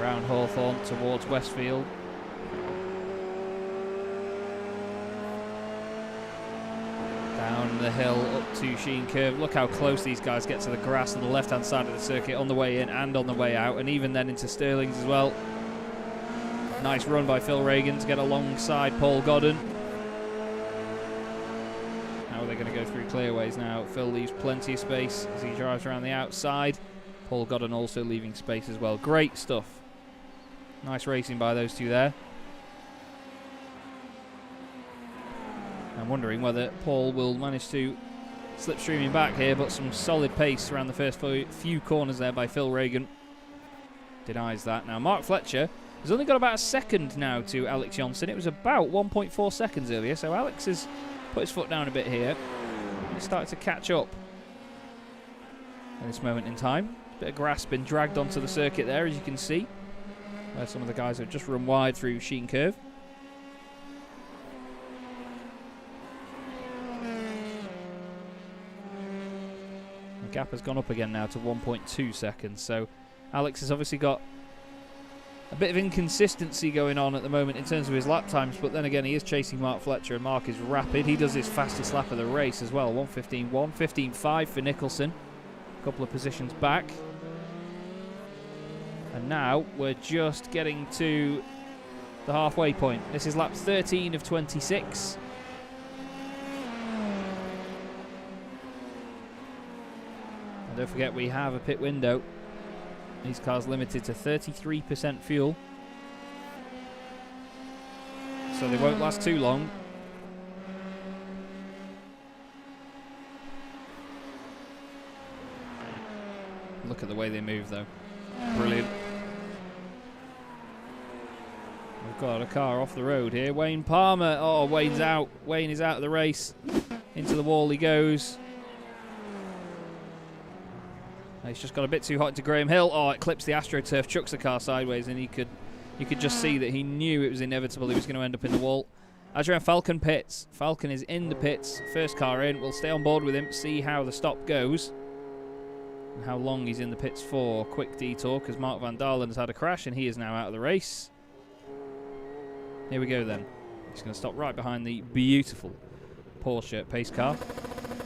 Speaker 2: Around Hawthorn towards Westfield. Down the hill up to Sheen Curve. Look how close these guys get to the grass on the left hand side of the circuit on the way in and on the way out, and even then into Stirling's as well. Nice run by Phil Reagan to get alongside Paul Godden. How are they going to go through clearways now? Phil leaves plenty of space as he drives around the outside. Paul Godden also leaving space as well. Great stuff. Nice racing by those two there. I'm wondering whether Paul will manage to slipstream him back here, but some solid pace around the first few corners there by Phil Reagan. Denies that. Now Mark Fletcher has only got about a second now to Alex Johnson. It was about 1.4 seconds earlier, so Alex has put his foot down a bit here. He's started to catch up at this moment in time. Bit of grass been dragged onto the circuit there, as you can see, where some of the guys have just run wide through Sheen Curve. The gap has gone up again now to 1.2 seconds, so Alex has obviously got a bit of inconsistency going on at the moment in terms of his lap times, but then again he is chasing Mark Fletcher, and Mark is rapid. He does his fastest lap of the race as well, 1:15.1, 1:15.5 for Nicholson, a couple of positions back. And now we're just getting to the halfway point. This is lap 13 of 26. And don't forget we have a pit window. These cars limited to 33% fuel, so they won't last too long. Look at the way they move though. Brilliant. We've got a car off the road here. Wayne Palmer. Oh, Wayne's out. Wayne is out of the race. Into the wall he goes. He's just got a bit too hot into Graham Hill. Oh, it clips the AstroTurf, chucks the car sideways, and you could just see that he knew it was inevitable he was going to end up in the wall. Adrian Falcon pits. Falcon is in the pits. First car in. We'll stay on board with him, see how the stop goes and how long he's in the pits for. Quick detour because Mark van Dalen has had a crash and he is now out of the race. Here we go then. He's going to stop right behind the beautiful Porsche pace car.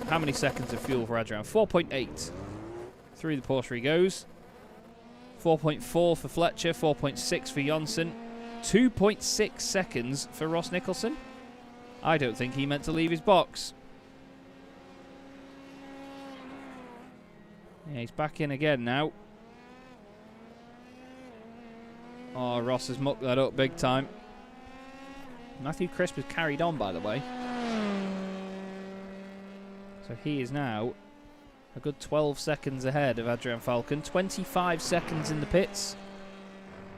Speaker 2: How many seconds of fuel for Adrian? 4.8. Through the Porsche he goes. 4.4 for Fletcher, 4.6 for Jonsson, 2.6 seconds for Ross Nicholson. I don't think he meant to leave his box. Yeah, he's back in again now. Oh, Ross has mucked that up big time. Matthew Crisp has carried on, by the way. So he is now a good 12 seconds ahead of Adrian Falcon. 25 seconds in the pits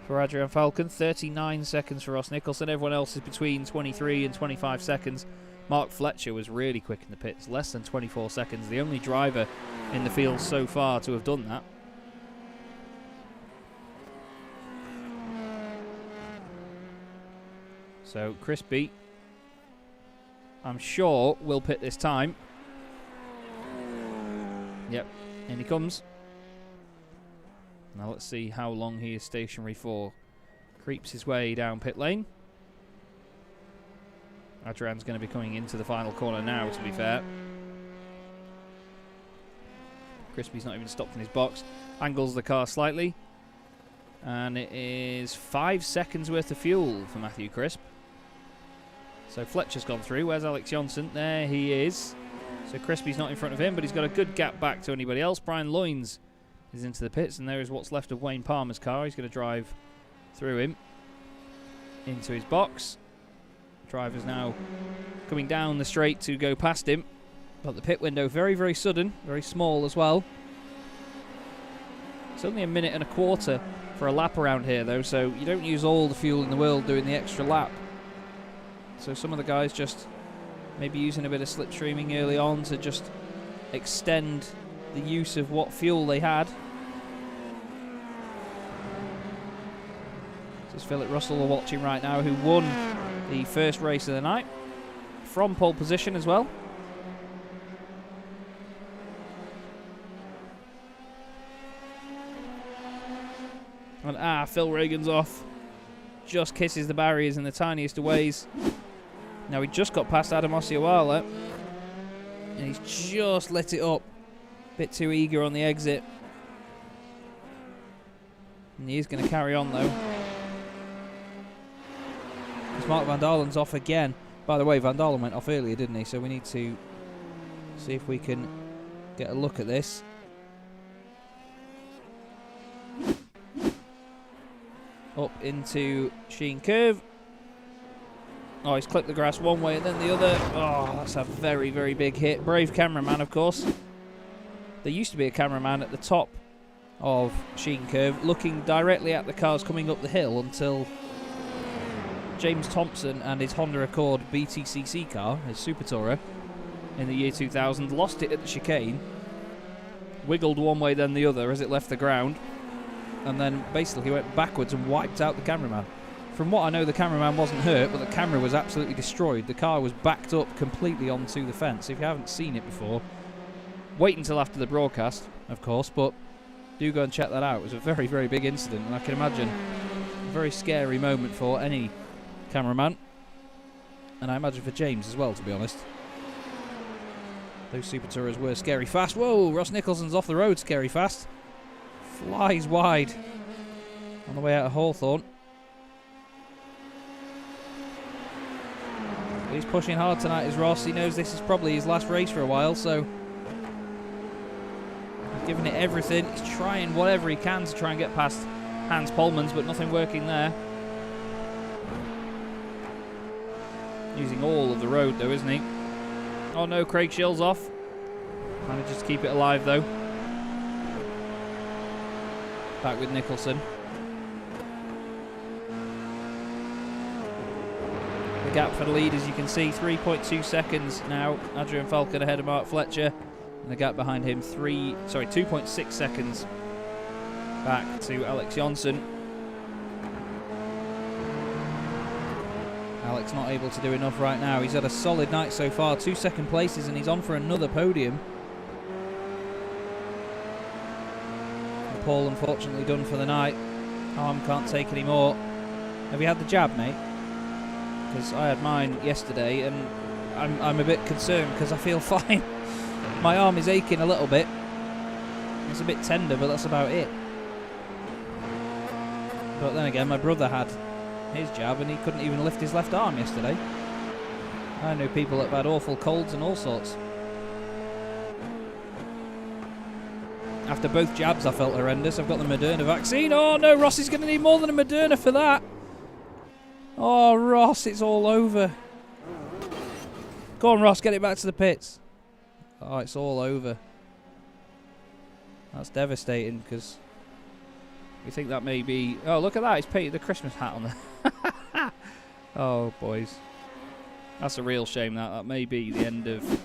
Speaker 2: for Adrian Falcon. 39 seconds for Ross Nicholson. Everyone else is between 23 and 25 seconds. Mark Fletcher was really quick in the pits. Less than 24 seconds. The only driver in the field so far to have done that. So Crispy, I'm sure, will pit this time. Yep, in he comes. Now let's see how long he is stationary for. Creeps his way down pit lane. Adrian's going to be coming into the final corner now, to be fair. Crispy's not even stopped in his box. Angles the car slightly. And it is 5 seconds worth of fuel for Matthew Crisp. So Fletcher's gone through. Where's Alex Jonsson? There he is. So Crispy's not in front of him, but he's got a good gap back to anybody else. Brian Loynes is into the pits, and there is what's left of Wayne Palmer's car. He's going to drive through him into his box. Driver's now coming down the straight to go past him, but the pit window very, very sudden, very small as well. It's only a minute and a quarter for a lap around here, though, so you don't use all the fuel in the world doing the extra lap. So some of the guys just maybe using a bit of slipstreaming early on to just extend the use of what fuel they had. This is Philip Russell we're watching right now, who won the first race of the night from pole position as well. And Phil Reagan's off. Just kisses the barriers in the tiniest of ways. Now he just got past Adam Ossioala, and he's just lit it up. Bit too eager on the exit. And he is going to carry on though. Because Mark van Dalen's off again. By the way, Van Dalen went off earlier, didn't he? So we need to see if we can get a look at this. Up into Sheen Curve. Oh, he's clipped the grass one way and then the other. Oh, that's a very, very big hit. Brave cameraman, of course. There used to be a cameraman at the top of Sheen Curve looking directly at the cars coming up the hill until James Thompson and his Honda Accord BTCC car, his Super Tourer, in the year 2000, lost it at the chicane, wiggled one way then the other as it left the ground, and then basically went backwards and wiped out the cameraman. From what I know, the cameraman wasn't hurt, but the camera was absolutely destroyed. The car was backed up completely onto the fence. If you haven't seen it before, wait until after the broadcast, of course, but do go and check that out. It was a very, very big incident, and I can imagine a very scary moment for any cameraman, and I imagine for James as well, to be honest. Those Super Tourers were scary fast. Whoa, Ross Nicholson's off the road scary fast. Flies wide on the way out of Hawthorne. He's pushing hard tonight, is Ross. He knows this is probably his last race for a while, so he's giving it everything. He's trying whatever he can to try and get past Hans Polmans, but nothing working there. Using all of the road, though, isn't he? Oh no, Craig Shill's off. Manages to keep it alive, though. Back with Nicholson. Gap for the lead, as you can see, 3.2 seconds now. Adrian Falcon ahead of Mark Fletcher. And the gap behind him 2.6 seconds back to Alex Johnson. Alex not able to do enough right now. He's had a solid night so far, 2 second places, and he's on for another podium. And Paul unfortunately done for the night. Arm can't take any more. Have you had the jab, mate? Because I had mine yesterday, and I'm a bit concerned because I feel fine. My arm is aching a little bit. It's a bit tender, but that's about it. But then again, my brother had his jab and he couldn't even lift his left arm yesterday. I know people that have had awful colds and all sorts. After both jabs I felt horrendous. I've got the Moderna vaccine. Oh no, Ross is going to need more than a Moderna for that. Oh Ross, it's all over. Go on Ross, get it back to the pits. Oh, it's all over. That's devastating because we think that may be... Oh, look at that. He's painted the Christmas hat on there. Oh, boys. That's a real shame, that. That may be the end of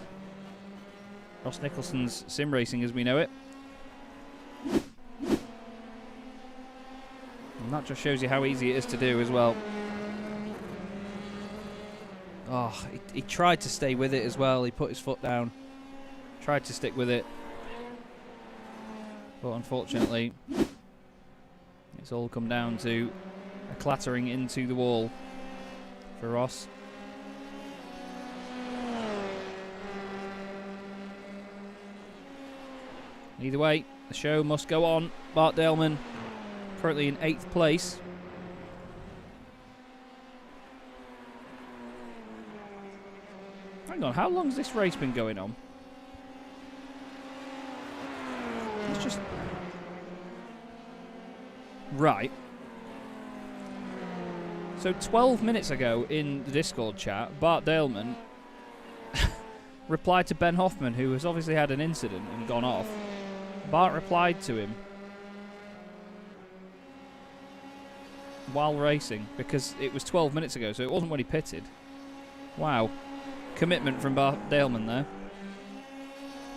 Speaker 2: Ross Nicholson's sim racing as we know it. And that just shows you how easy it is to do as well. Oh, he tried to stay with it as well. He put his foot down. Tried to stick with it. But unfortunately, it's all come down to a clattering into the wall for Ross. Either way, the show must go on. Bart Daleman currently in 8th place. Hang on, how long has this race been going on? It's just... Right. So 12 minutes ago in the Discord chat, Bart Daleman replied to Ben Hoffman, who has obviously had an incident and gone off. Bart replied to him while racing because it was 12 minutes ago, so it wasn't when he pitted. Wow. Commitment from Bart Daleman there.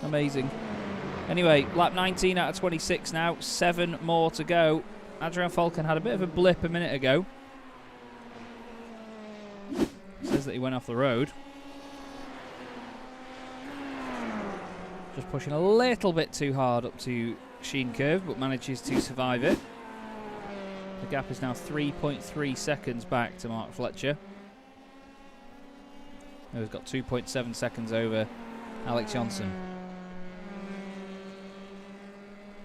Speaker 2: Amazing. Anyway, lap 19 out of 26 now. 7 more to go. Adrian Falcon had a bit of a blip a minute ago. Says that he went off the road. Just pushing a little bit too hard up to Sheen Curve, but manages to survive it. The gap is now 3.3 seconds back to Mark Fletcher. He's got 2.7 seconds over Alex Johnson.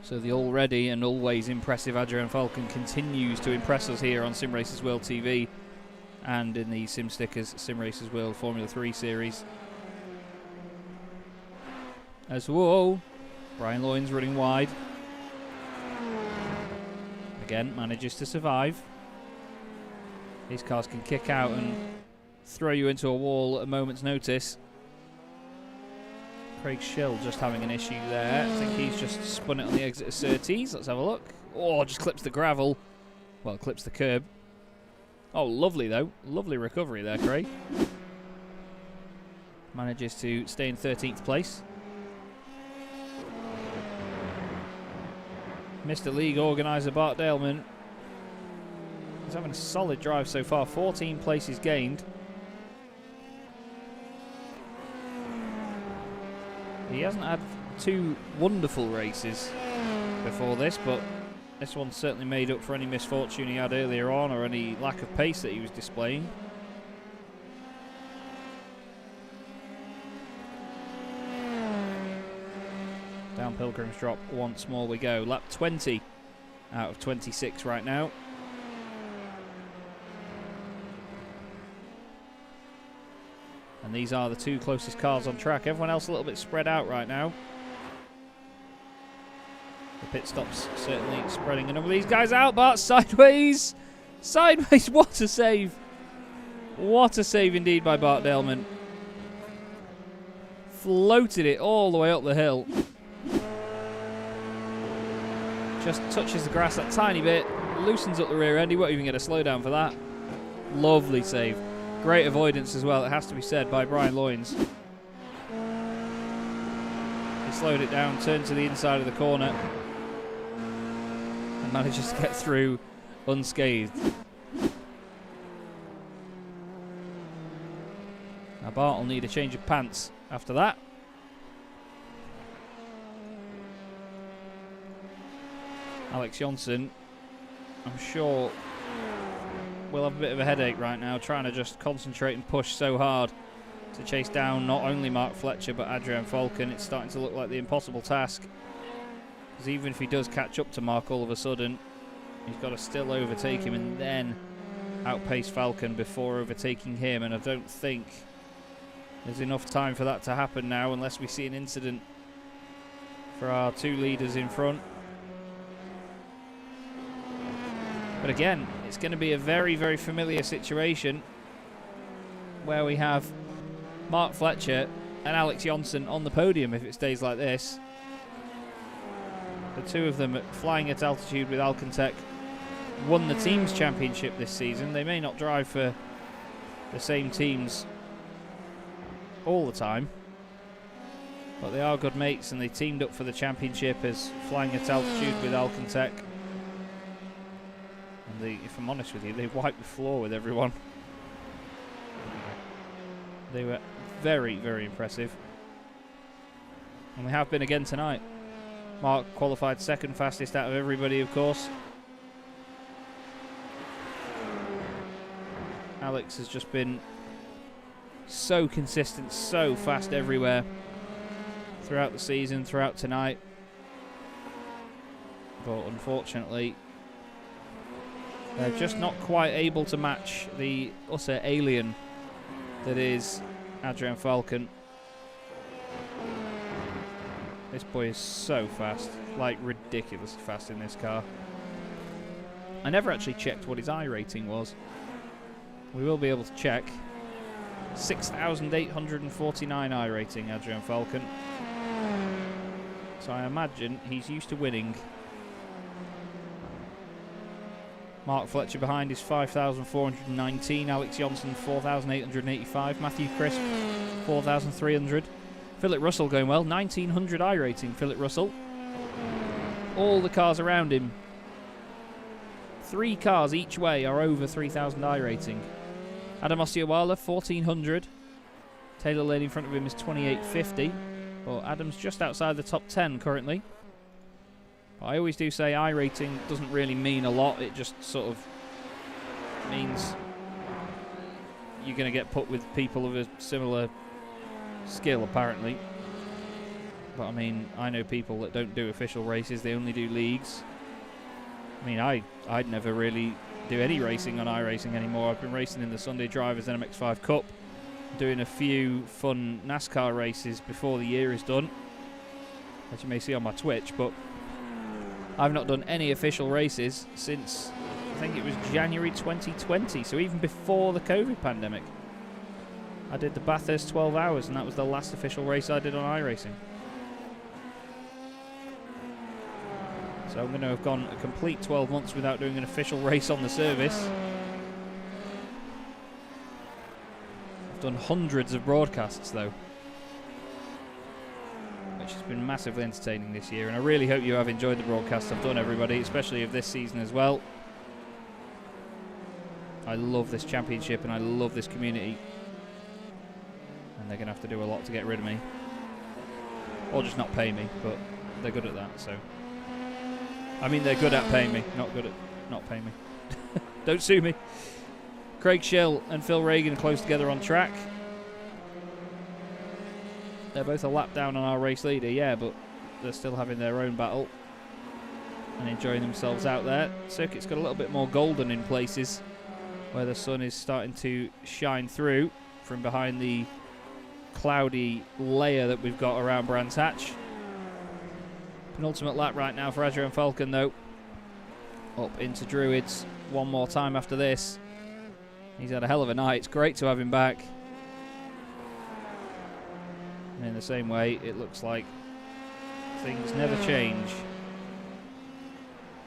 Speaker 2: So the already and always impressive Adrian Falcon continues to impress us here on Simracersworld TV and in the Sim Stickers Simracersworld Formula 3 series. As whoa, Brian Loynes running wide. Again, manages to survive. These cars can kick out and throw you into a wall at a moment's notice. Craig Schill just having an issue there. I think he's just spun it on the exit of Surtees. Let's have a look. Oh, just clips the gravel. Well, clips the curb. Oh, lovely though. Lovely recovery there, Craig. Manages to stay in 13th place. Mr. League organiser Bart Daleman. He's having a solid drive so far. 14 places gained. He hasn't had 2 wonderful races before this, but this one certainly made up for any misfortune he had earlier on or any lack of pace that he was displaying. Down Pilgrim's Drop once more we go. Lap 20 out of 26 right now. And these are the 2 closest cars on track. Everyone else a little bit spread out right now. The pit stops certainly spreading a number of these guys out. Bart sideways. Sideways. What a save. What a save indeed by Bart Daleman. Floated it all the way up the hill. Just touches the grass that tiny bit. Loosens up the rear end. He won't even get a slowdown for that. Lovely save. Great avoidance as well, it has to be said, by Brian Loynes. His slowed it down, turned to the inside of the corner, and manages to get through unscathed. Now Bart will need a change of pants after that. Alex Johnson, I'm sure, will have a bit of a headache right now, trying to just concentrate and push so hard to chase down not only Mark Fletcher but Adrian Falcon. It's starting to look like the impossible task, because even if he does catch up to Mark all of a sudden, he's got to still overtake him and then outpace Falcon before overtaking him, and I don't think there's enough time for that to happen now unless we see an incident for our two leaders in front. But again, it's going to be a very, very familiar situation where we have Mark Fletcher and Alex Johnson on the podium if it stays like this. The two of them flying at altitude with Alcantech won the teams championship this season. They may not drive for the same teams all the time, but they are good mates, and they teamed up for the championship as flying at altitude with Alcantech. And if I'm honest with you, they wiped the floor with everyone. They were very, very impressive. And they have been again tonight. Mark qualified second fastest out of everybody, of course. Alex has just been so consistent, so fast everywhere throughout the season, throughout tonight. But unfortunately, they're just not quite able to match the utter alien that is Adrian Falcon. This boy is so fast, like ridiculously fast in this car. I never actually checked what his I rating was. We will be able to check. 6,849 I rating, Adrian Falcon. So I imagine he's used to winning. Mark Fletcher behind is 5,419. Alex Johnson 4,885. Matthew Crisp 4,300. Philip Russell going well, 1,900 I rating. Philip Russell. All the cars around him, 3 cars each way, are over 3,000 I rating. Adam Osceola 1,400. Taylor Lane in front of him is 2,850. Well, Adam's just outside the top 10 currently. I always do say I rating doesn't really mean a lot. It just sort of means you're going to get put with people of a similar skill, apparently. But I mean, I know people that don't do official races, they only do leagues. I mean, I'd never really do any racing on iRacing anymore. I've been racing in the Sunday Drivers NMX5 Cup, doing a few fun NASCAR races before the year is done, as you may see on my Twitch, but I've not done any official races since, I think it was January 2020, so even before the COVID pandemic. I did the Bathurst 12 hours, and that was the last official race I did on iRacing. So I'm going to have gone a complete 12 months without doing an official race on the service. I've done hundreds of broadcasts though, which has been massively entertaining this year, and I really hope you have enjoyed the broadcasts I've done, everybody, especially of this season as well. I love this championship and I love this community, and they're going to have to do a lot to get rid of me, or just not pay me, but they're good at that. So I mean, they're good at paying me, not good at not paying me. Don't sue me. Craig Schill and Phil Reagan are close together on track. They're both a lap down on our race leader, yeah, but they're still having their own battle and enjoying themselves out there. Circuit's got a little bit more golden in places where the sun is starting to shine through from behind the cloudy layer that we've got around Brands Hatch. Penultimate lap right now for Adrian Falcon though. Up into Druids one more time after this. He's had a hell of a night. It's great to have him back. And in the same way, it looks like things never change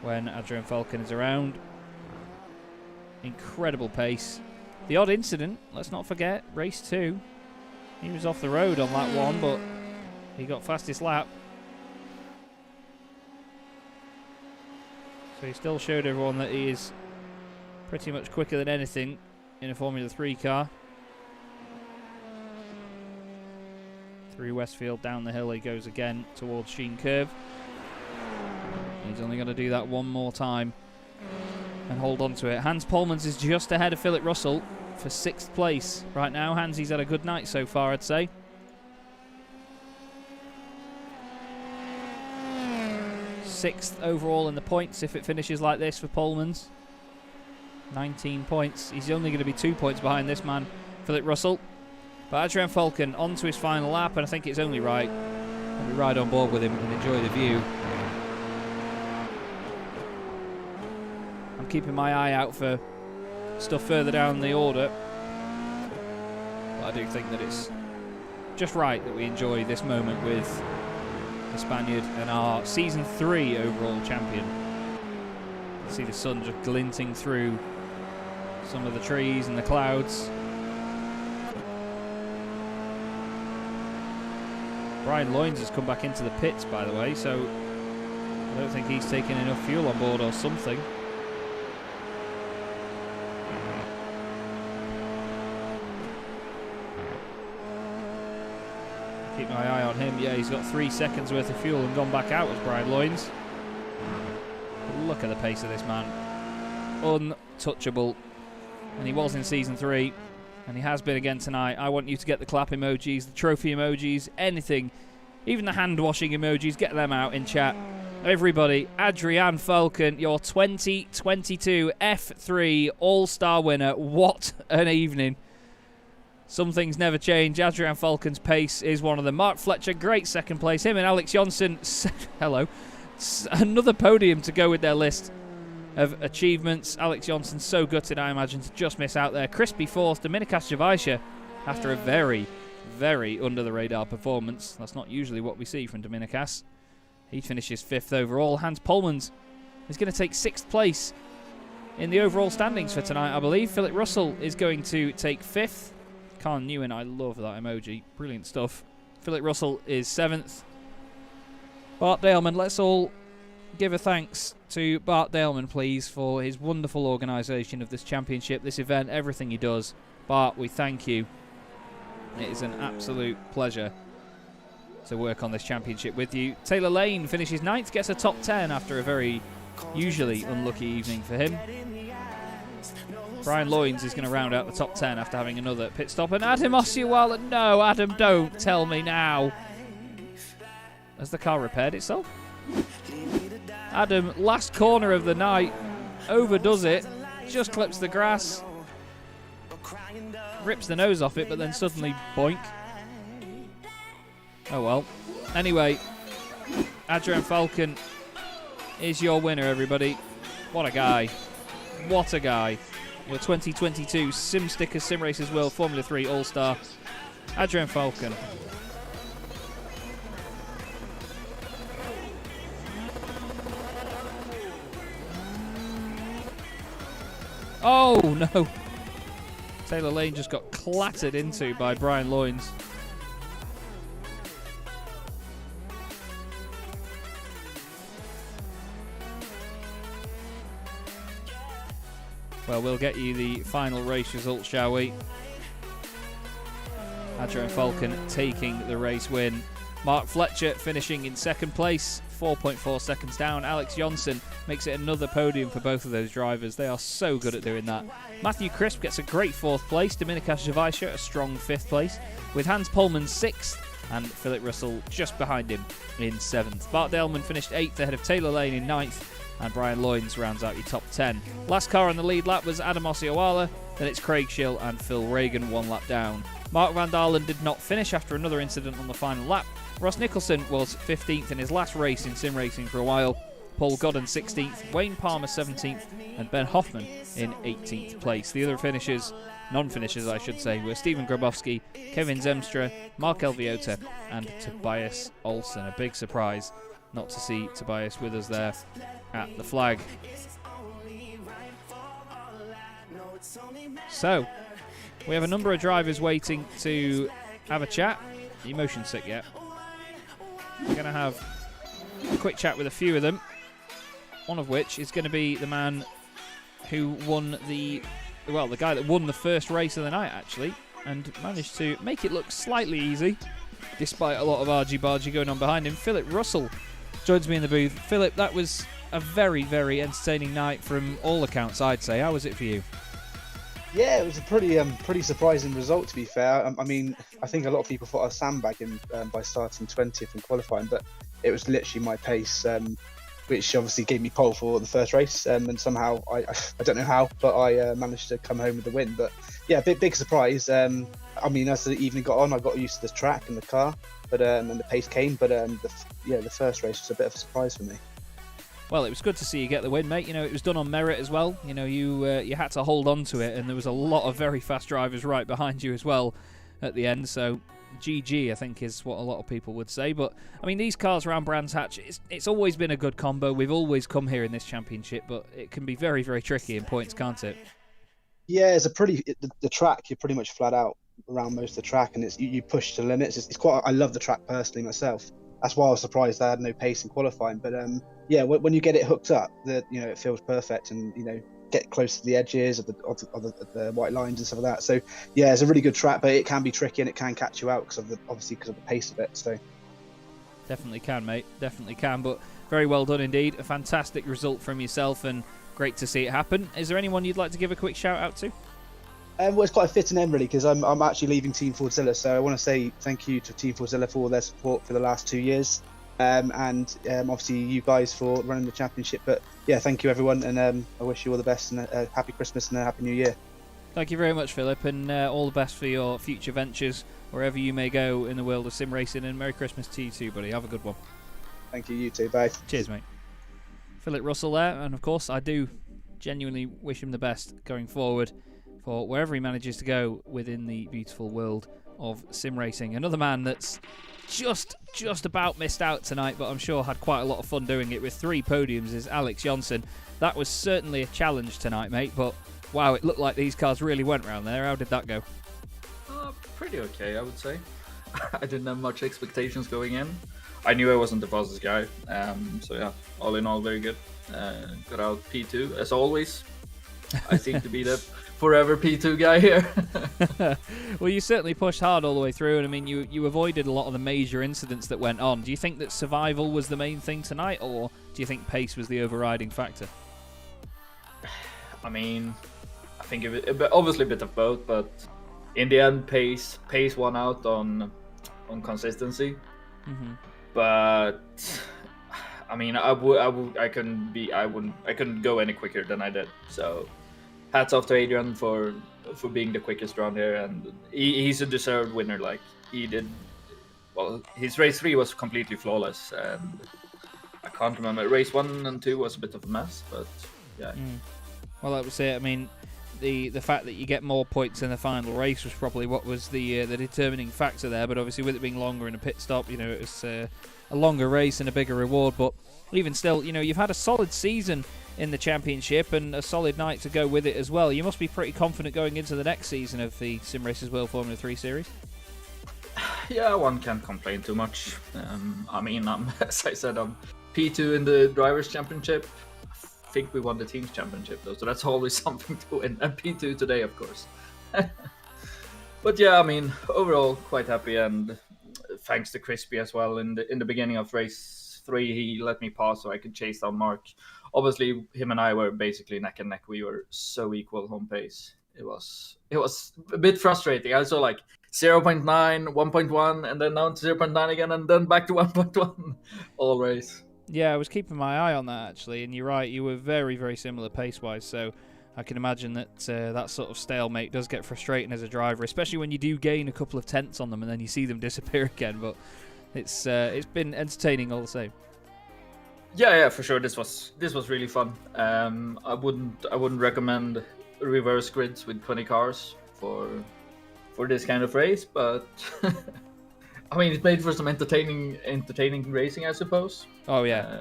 Speaker 2: when Adrian Falcon is around. Incredible pace. The odd incident, let's not forget, race 2. He was off the road on lap 1, but he got fastest lap. So he still showed everyone that he is pretty much quicker than anything in a Formula 3 car. Through Westfield, down the hill he goes again towards Sheen Curve. He's only going to do that one more time and hold on to it. Hans Polmans is just ahead of Philip Russell for 6th place right now. Hansy's had a good night so far, I'd say. Sixth overall in the points if it finishes like this for Polmans. 19 points. He's only going to be 2 points behind this man, Philip Russell. But Adrian Falcon on to his final lap, and I think it's only right that we ride on board with him and enjoy the view. I'm keeping my eye out for stuff further down the order, but I do think that it's just right that we enjoy this moment with the Spaniard and our Season 3 overall champion. You see the sun just glinting through some of the trees and the clouds. Brian Loynes has come back into the pits, by the way, so I don't think he's taken enough fuel on board or something. Keep my eye on him. Yeah, he's got 3 seconds worth of fuel and gone back out as Brian Loynes. Look at the pace of this man. Untouchable. And he was in Season 3. And he has been again tonight. I want you to get the clap emojis, the trophy emojis, anything. Even the hand-washing emojis. Get them out in chat. Everybody, Adrian Falcon, your 2022 F3 All-Star winner. What an evening. Some things never change. Adrian Falcon's pace is one of them. Mark Fletcher, great second place. Him and Alex Johnson, hello. Another podium to go with their list of achievements. Alex Johnson so gutted, I imagine, to just miss out there. Crispy fourth. Dominikas Javaisha, after a very, very under-the-radar performance. That's not usually what we see from Dominikas. He finishes 5th overall. Hans Polmans is going to take 6th place in the overall standings for tonight, I believe. Philip Russell is going to take 5th. Carl Newen, I love that emoji. Brilliant stuff. Philip Russell is 7th. Bart Daleman, let's all give a thanks to Bart Daleman, please, for his wonderful organisation of this championship, this event, everything he does. Bart, we thank you. It is an absolute pleasure to work on this championship with you. Taylor Lane finishes 9th, gets a top 10 after a very usually unlucky evening for him. Brian Loynes is going to round out the top 10 after having another pit stop. And Adam Osewala, no, Adam, don't tell me now. Has the car repaired itself? Adam, last corner of the night, overdoes it, just clips the grass, rips the nose off it, but then suddenly boink. Oh well. Anyway, Adrian Falcon is your winner, everybody. What a guy. What a guy. Your 2022 SimSticker Simracersworld Formula 3 All-Star, Adrian Falcon. Oh, no. Taylor Lane just got clattered into by Brian Loynes. Well, we'll get you the final race results, shall we? Adrian Falcon taking the race win. Mark Fletcher finishing in 2nd place, 4.4 seconds down. Alex Johnson makes it another podium for both of those drivers. They are so good at doing that. Matthew Crisp gets a great 4th place. Dominikas Javaisha a strong 5th place, with Hans Polman 6th and Philip Russell just behind him in 7th. Bart Daleman finished 8th ahead of Taylor Lane in 9th, and Brian Loynes rounds out your top 10. Last car on the lead lap was Adam Osewala, then it's Craig Schill and Phil Reagan 1 lap down. Mark van Dalen did not finish after another incident on the final lap. Ross Nicholson was 15th in his last race in sim racing for a while. Paul Godden 16th, Wayne Palmer 17th, and Ben Hoffman in 18th place. The other finishers, non-finishers I should say, were Stephen Grabowski, Kevin Zemstra, Mark Elviota, and Tobias Olsen. A big surprise not to see Tobias with us there at the flag. So, we have a number of drivers waiting to have a chat. Are you motion sick yet? We're going to have a quick chat with a few of them. one of which is going to be the man who won the guy that won the first race of the night, actually, and managed to make it look slightly easy, despite a lot of argy-bargy going on behind him. Philip Russell joins me in the booth. Philip, that was a very, very entertaining night from all accounts, I'd say. How was it for you?
Speaker 3: Yeah, it was a pretty surprising result, to be fair. I mean, I think a lot of people thought I was sandbagging by starting 20th in qualifying, but it was literally my pace, which obviously gave me pole for the first race, and somehow, I don't know how, but I managed to come home with the win. But yeah, big surprise. I mean, as the evening got on, I got used to the track and the car, but and the pace came. But the first race was a bit of a surprise for me.
Speaker 2: Well, it was good to see you get the win, mate. You know, it was done on merit as well. You know, you had to hold on to it, and there was a lot of very fast drivers right behind you as well at the end. So, GG, I think, is what a lot of people would say. But, I mean, these cars around Brands Hatch, it's always been a good combo. We've always come here in this championship, but it can be very, very tricky in points, can't it?
Speaker 3: Yeah, the track, you're pretty much flat out around most of the track, and you push to the limits. It's quite. I love the track personally myself. That's why I was surprised I had no pace in qualifying. But yeah, when you get it hooked up, it feels perfect, and get close to the edges of the white lines and stuff like that. So yeah, it's a really good track, but it can be tricky and it can catch you out because of the pace of it. So
Speaker 2: definitely can, mate. Definitely can. But very well done indeed. A fantastic result from yourself, and great to see it happen. Is there anyone you'd like to give a quick shout out to?
Speaker 3: Well, it's quite a fitting end, really, because I'm actually leaving Team Fordzilla, so I want to say thank you to Team Fordzilla for all their support for the last 2 years, and obviously you guys for running the championship. But yeah, thank you everyone, and I wish you all the best, and a happy Christmas and a happy New Year.
Speaker 2: Thank you very much, Philip, and all the best for your future ventures, wherever you may go in the world of sim racing, and Merry Christmas to you too, buddy. Have a good one.
Speaker 3: Thank you, you too. Bye.
Speaker 2: Cheers, mate. Philip Russell there, and of course I do genuinely wish him the best going forward for wherever he manages to go within the beautiful world of sim racing. Another man that's just about missed out tonight, but I'm sure had quite a lot of fun doing it with 3 podiums, is Alex Johnson. That was certainly a challenge tonight, mate, but wow, it looked like these cars really went round there. How did that go?
Speaker 4: Pretty okay, I would say. I didn't have much expectations going in. I knew I wasn't the fastest guy, so yeah, all in all, very good. Got out P2 as always. I seem to be the forever P2 guy here.
Speaker 2: Well, you certainly pushed hard all the way through, and I mean, you avoided a lot of the major incidents that went on. Do you think that survival was the main thing tonight, or do you think pace was the overriding factor?
Speaker 4: I mean, I think obviously a bit of both, but in the end, pace won out on consistency. Mm-hmm. But I mean, I couldn't go any quicker than I did. So hats off to Adrian for being the quickest around here, and he's a deserved winner. Like, he did well. His race 3 was completely flawless, and I can't remember. Race 1 and 2 was a bit of a mess, but yeah.
Speaker 2: Well, that was it. I mean, the fact that you get more points in the final race was probably what was the determining factor there. But obviously, with it being longer in a pit stop, it was a longer race and a bigger reward. But even still, you've had a solid season in the championship and a solid night to go with it as well. You must be pretty confident going into the next season of the Simracersworld Formula 3 series.
Speaker 4: Yeah, one can't complain too much. I mean, as I said, I'm P2 in the Drivers' Championship. I think we won the Teams' Championship, though, so that's always something to win. And P2 today, of course. But yeah, I mean, overall, quite happy, and thanks to Crispy as well. In the beginning of race 3, he let me pass so I could chase down Mark. Obviously, him and I were basically neck and neck. We were so equal home pace. It was a bit frustrating. I saw like 0.9, 1.1, and then down to 0.9 again, and then back to 1.1 all race.
Speaker 2: Yeah, I was keeping my eye on that, actually, and you're right, you were very, very similar pace-wise, so I can imagine that that sort of stalemate does get frustrating as a driver, especially when you do gain a couple of tenths on them and then you see them disappear again, but it's been entertaining all the same.
Speaker 4: Yeah, for sure. This was really fun. I wouldn't recommend reverse grids with 20 cars for this kind of race, but I mean, it made for some entertaining racing, I suppose.
Speaker 2: Oh yeah.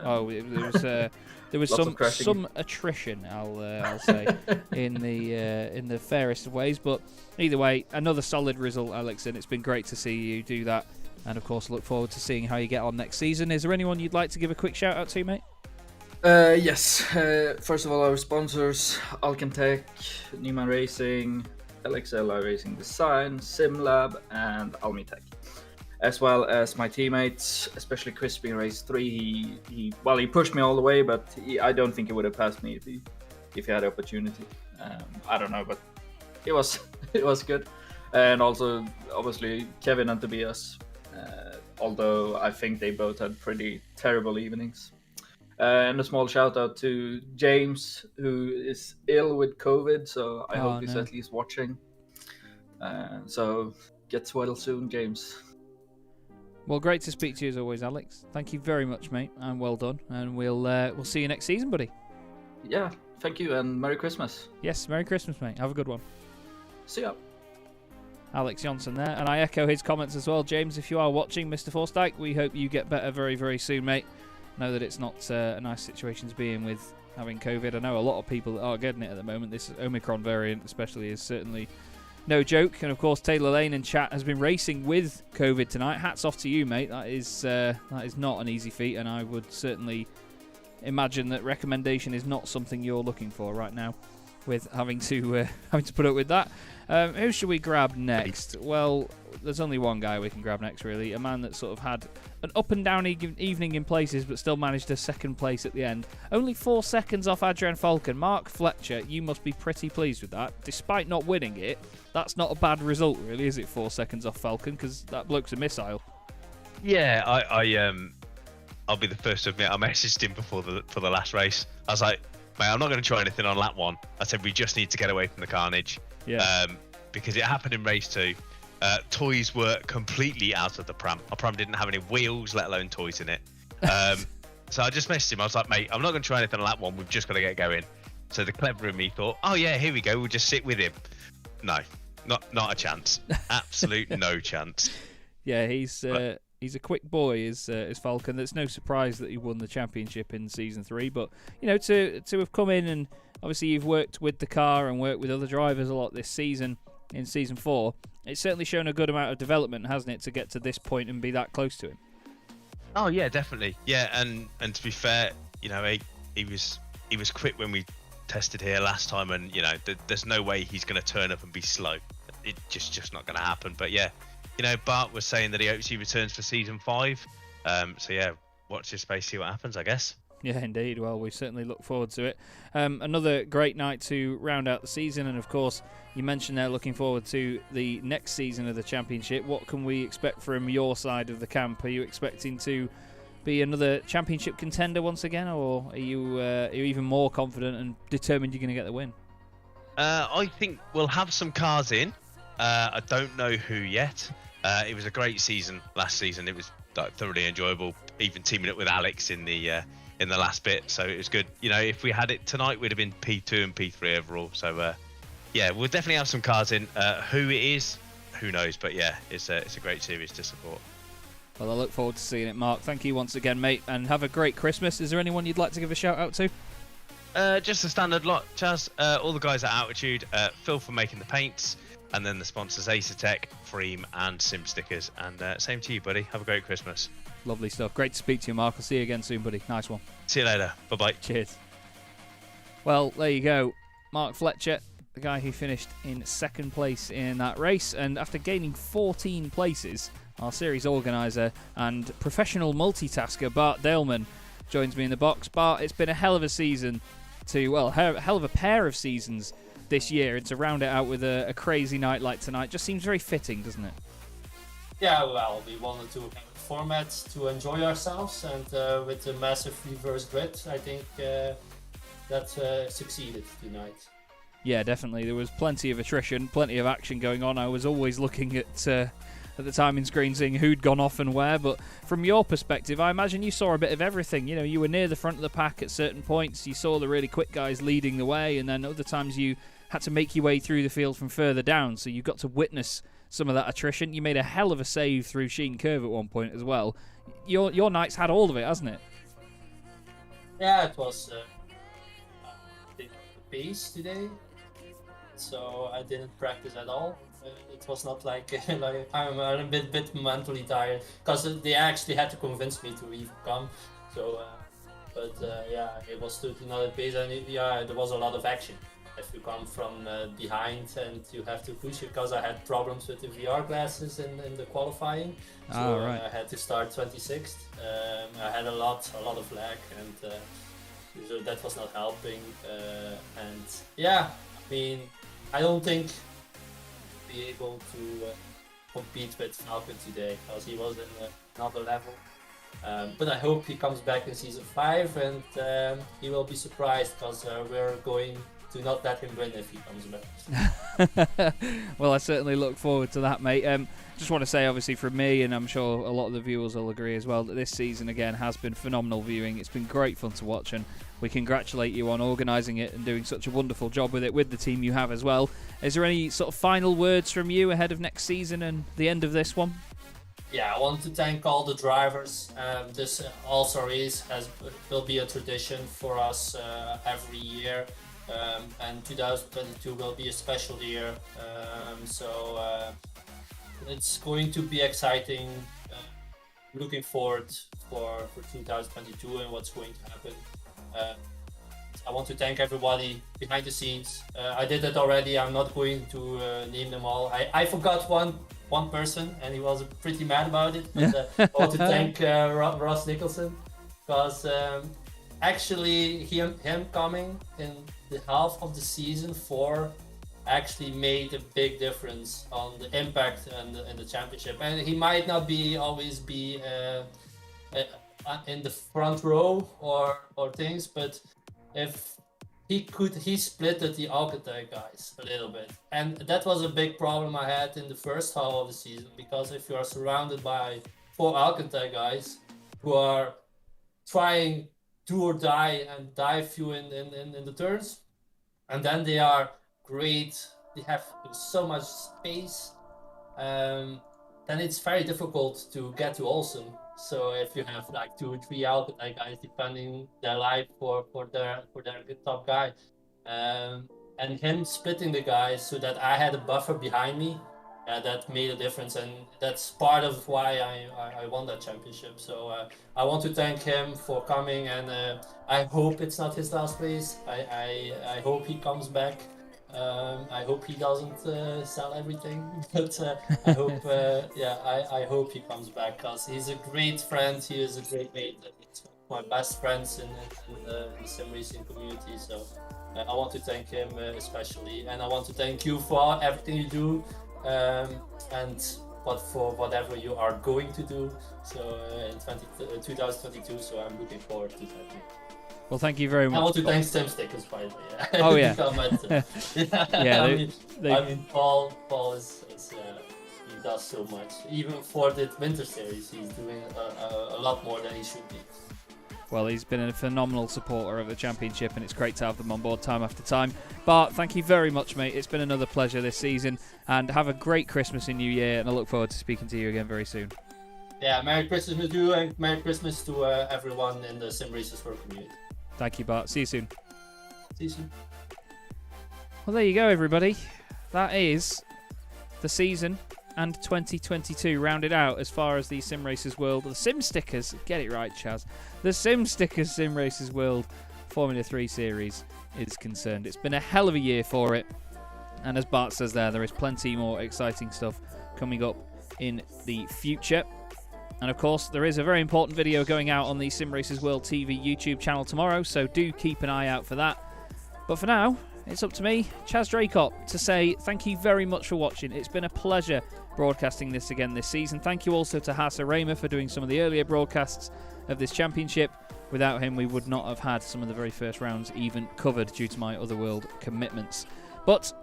Speaker 2: There was some attrition, I'll say, in the fairest of ways. But either way, another solid result, Alex, and it's been great to see you do that. And of course, look forward to seeing how you get on next season. Is there anyone you'd like to give a quick shout out to, mate?
Speaker 4: Yes. First of all, our sponsors: Alcantech, Newman Racing, LXLI Racing Design, SimLab, and Almitech. As well as my teammates, especially Crispy in race 3. He pushed me all the way, but I don't think he would have passed me if he had the opportunity. I don't know, but it was it was good. And also, obviously, Kevin and Tobias. Although I think they both had pretty terrible evenings. And a small shout out to James, who is ill with COVID, so I hope he's at least watching. So get well soon, James.
Speaker 2: Well, great to speak to you as always, Alex. Thank you very much, mate, and well done. And we'll see you next season, buddy.
Speaker 4: Yeah, thank you, and Merry Christmas.
Speaker 2: Yes, Merry Christmas, mate. Have a good one.
Speaker 4: See ya.
Speaker 2: Alex Johnson there, and I echo his comments as well. James, if you are watching, Mr. Forsyth, we hope you get better very, very soon, mate. Know that it's not a nice situation to be in with having COVID. I know a lot of people that are getting it at the moment. This Omicron variant especially is certainly no joke. And of course, Taylor Lane in chat has been racing with COVID tonight. Hats off to you, mate. That is not an easy feat, and I would certainly imagine that recommendation is not something you're looking for right now, with having to put up with that. Who should we grab next? Well, there's only one guy we can grab next, really. A man that sort of had an up and down evening in places, but still managed a second place at the end. Only 4 seconds off Adrian Falcon. Mark Fletcher, you must be pretty pleased with that. Despite not winning it, that's not a bad result, really, is it? 4 seconds off Falcon, because that bloke's a missile.
Speaker 5: Yeah, I'll be the first to admit I messaged him for the last race. I was like, mate, I'm not going to try anything on lap 1. I said we just need to get away from the carnage.
Speaker 2: Yeah.
Speaker 5: Because it happened in race 2. Toys were completely out of the pram. Our pram didn't have any wheels, let alone toys in it. So I just messaged him. I was like, mate, I'm not going to try anything on lap 1. We've just got to get going. So the clever in me thought, oh yeah, here we go. We'll just sit with him. No, not a chance. Absolute no chance.
Speaker 2: Yeah, he's a quick boy, is Falcon. There's no surprise that he won the championship in season 3, but to have come in, and obviously you've worked with the car and worked with other drivers a lot this season in season 4. It's certainly shown a good amount of development, hasn't it, to get to this point and be that close to him?
Speaker 5: Oh yeah, definitely. Yeah, and to be fair, he was quick when we tested here last time, and there's no way he's going to turn up and be slow. It's just not going to happen. But yeah, Bart was saying that he hopes he returns for season 5. So yeah, watch this space, see what happens, I guess.
Speaker 2: Yeah, indeed. Well, we certainly look forward to it. Another great night to round out the season, and of course, you mentioned there looking forward to the next season of the championship. What can we expect from your side of the camp? Are you expecting to be another championship contender once again, or are you even more confident and determined you're going to get the win?
Speaker 5: I think we'll have some cars in. I don't know who yet. It was a great season last season. It was thoroughly enjoyable, even teaming up with Alex in the last bit, so it was good. If we had it tonight, we'd have been P2 and P3 overall. So yeah, we'll definitely have some cars in. Who it is, who knows? But yeah, it's a great series to support.
Speaker 2: Well, I look forward to seeing it, Mark. Thank you once again, mate, and have a great Christmas. Is there anyone you'd like to give a shout out to?
Speaker 5: Just the standard lot, Chaz. All the guys at Altitude, Phil for making the paints, and then the sponsors Acertech, Freem, and Sim Stickers. And same to you, buddy. Have a great Christmas.
Speaker 2: Lovely stuff. Great to speak to you, Mark. I'll see you again soon, buddy. Nice one.
Speaker 5: See you later. Bye-bye.
Speaker 2: Cheers. Well, there you go. Mark Fletcher, the guy who finished in second place in that race. And after gaining 14 places, our series organiser and professional multitasker, Bart Daleman, joins me in the box. Bart, it's been a hell of a season hell of a pair of seasons this year. And to round it out with a crazy night like tonight just seems very fitting, doesn't it?
Speaker 6: Yeah, well, we wanted to formats to enjoy ourselves, and with the massive reverse grid, I think that succeeded tonight.
Speaker 2: Yeah, definitely. There was plenty of attrition, plenty of action going on. I was always looking at the timing screen, seeing who'd gone off and where. But from your perspective, I imagine you saw a bit of everything. You were near the front of the pack at certain points. You saw the really quick guys leading the way, and then other times you had to make your way through the field from further down. So you got to witness some of that attrition. You made a hell of a save through Sheen Curve at one point as well. Your night's had all of it, hasn't it?
Speaker 6: Yeah, it was the pace today, so I didn't practice at all. It was not like I'm a bit mentally tired, because they actually had to convince me to even come. So, but yeah, it was totally not a pace, and there was a lot of action. If you come from behind and you have to push, because I had problems with the VR glasses in the qualifying, so
Speaker 2: right.
Speaker 6: I had to start 26th. I had a lot of lag, and so that was not helping. And yeah, I mean, I don't think we'll be able to compete with Falcon today, because he was in another level. But I hope he comes back in season 5, and he will be surprised, because we're going to not let him win if he comes back.
Speaker 2: Well, I certainly look forward to that, mate. Just want to say, obviously, from me, and I'm sure a lot of the viewers will agree as well, that this season, again, has been phenomenal viewing. It's been great fun to watch, and we congratulate you on organising it and doing such a wonderful job with it, with the team you have as well. Is there any sort of final words from you ahead of next season and the end of this one?
Speaker 6: Yeah, I want to thank all the drivers. This All-Star race will be a tradition for us every year. And 2022 will be a special year, so it's going to be exciting. Looking forward for 2022 and what's going to happen. I want to thank everybody behind the scenes. I did that already. I'm not going to name them all. I forgot one person, and he was pretty mad about it. But, I want to thank Ross Nicholson, because actually him coming in the half of the season 4 actually made a big difference on the impact and the championship. And he might not always be in the front row or things, but if he split the Alcantara guys a little bit, and that was a big problem I had in the first half of the season, because if you are surrounded by 4 Alcantara guys who are trying do or die and dive you in the turns, and then they are great, they have so much space, then it's very difficult to get to Olsen. So if you have like 2 or 3 Alcantara guys defending their life for their top guy, and him splitting the guys so that I had a buffer behind me, that made a difference, and that's part of why I won that championship. So I want to thank him for coming, and I hope it's not his last race. I hope he comes back. I hope he doesn't sell everything, but I hope I hope he comes back, because he's a great friend. He is a great mate. He's one of my best friends in the sim racing community. So I want to thank him especially, and I want to thank you for everything you do. And for whatever you are going to do, so in 2022, so I'm looking forward to that.
Speaker 2: Well, thank you very much.
Speaker 6: I want to thank Sim Stickers, by the way.
Speaker 2: Oh yeah.
Speaker 6: I mean, Paul is he does so much. Even for the winter series, he's doing a lot more than he should be.
Speaker 2: Well, he's been a phenomenal supporter of the championship, and it's great to have them on board time after time. Bart, thank you very much, mate. It's been another pleasure this season, and have a great Christmas and New Year, and I look forward to speaking to you again very soon.
Speaker 6: Yeah, Merry Christmas to you, and Merry Christmas to everyone in the Simracersworld community.
Speaker 2: Thank you, Bart. See you soon.
Speaker 6: See you soon.
Speaker 2: Well, there you go, everybody. That is the season and 2022 rounded out as far as the Simracersworld, the Sim Stickers, get it right, Chaz, the Sim Stickers Simracersworld Formula 3 series is concerned. It's been a hell of a year for it, and as Bart says there is plenty more exciting stuff coming up in the future. And of course, there is a very important video going out on the Simracersworld TV YouTube channel tomorrow, so do keep an eye out for that. But for now, it's up to me, Chaz Dracott, to say thank you very much for watching. It's been a pleasure broadcasting this again this season. Thank you also to Hasse Raymer for doing some of the earlier broadcasts of this championship. Without him, we would not have had some of the very first rounds even covered due to my Otherworld commitments. But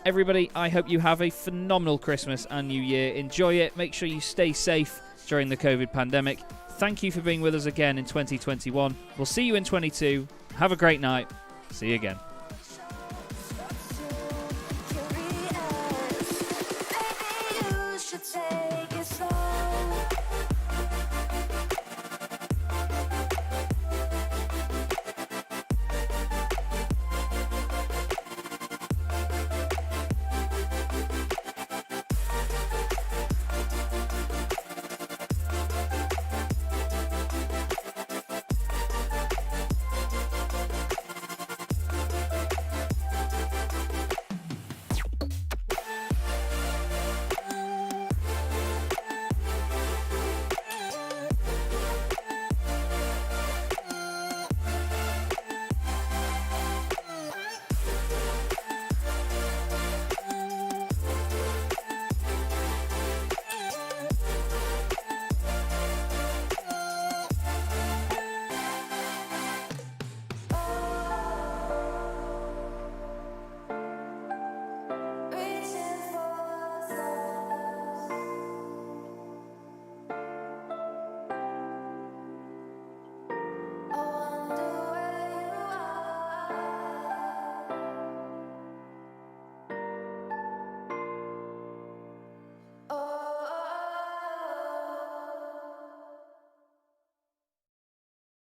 Speaker 2: everybody, I hope you have a phenomenal Christmas and New Year. Enjoy it. Make sure you stay safe during the COVID pandemic. Thank you for being with us again in 2021. We'll see you in 22. Have a great night. See you again.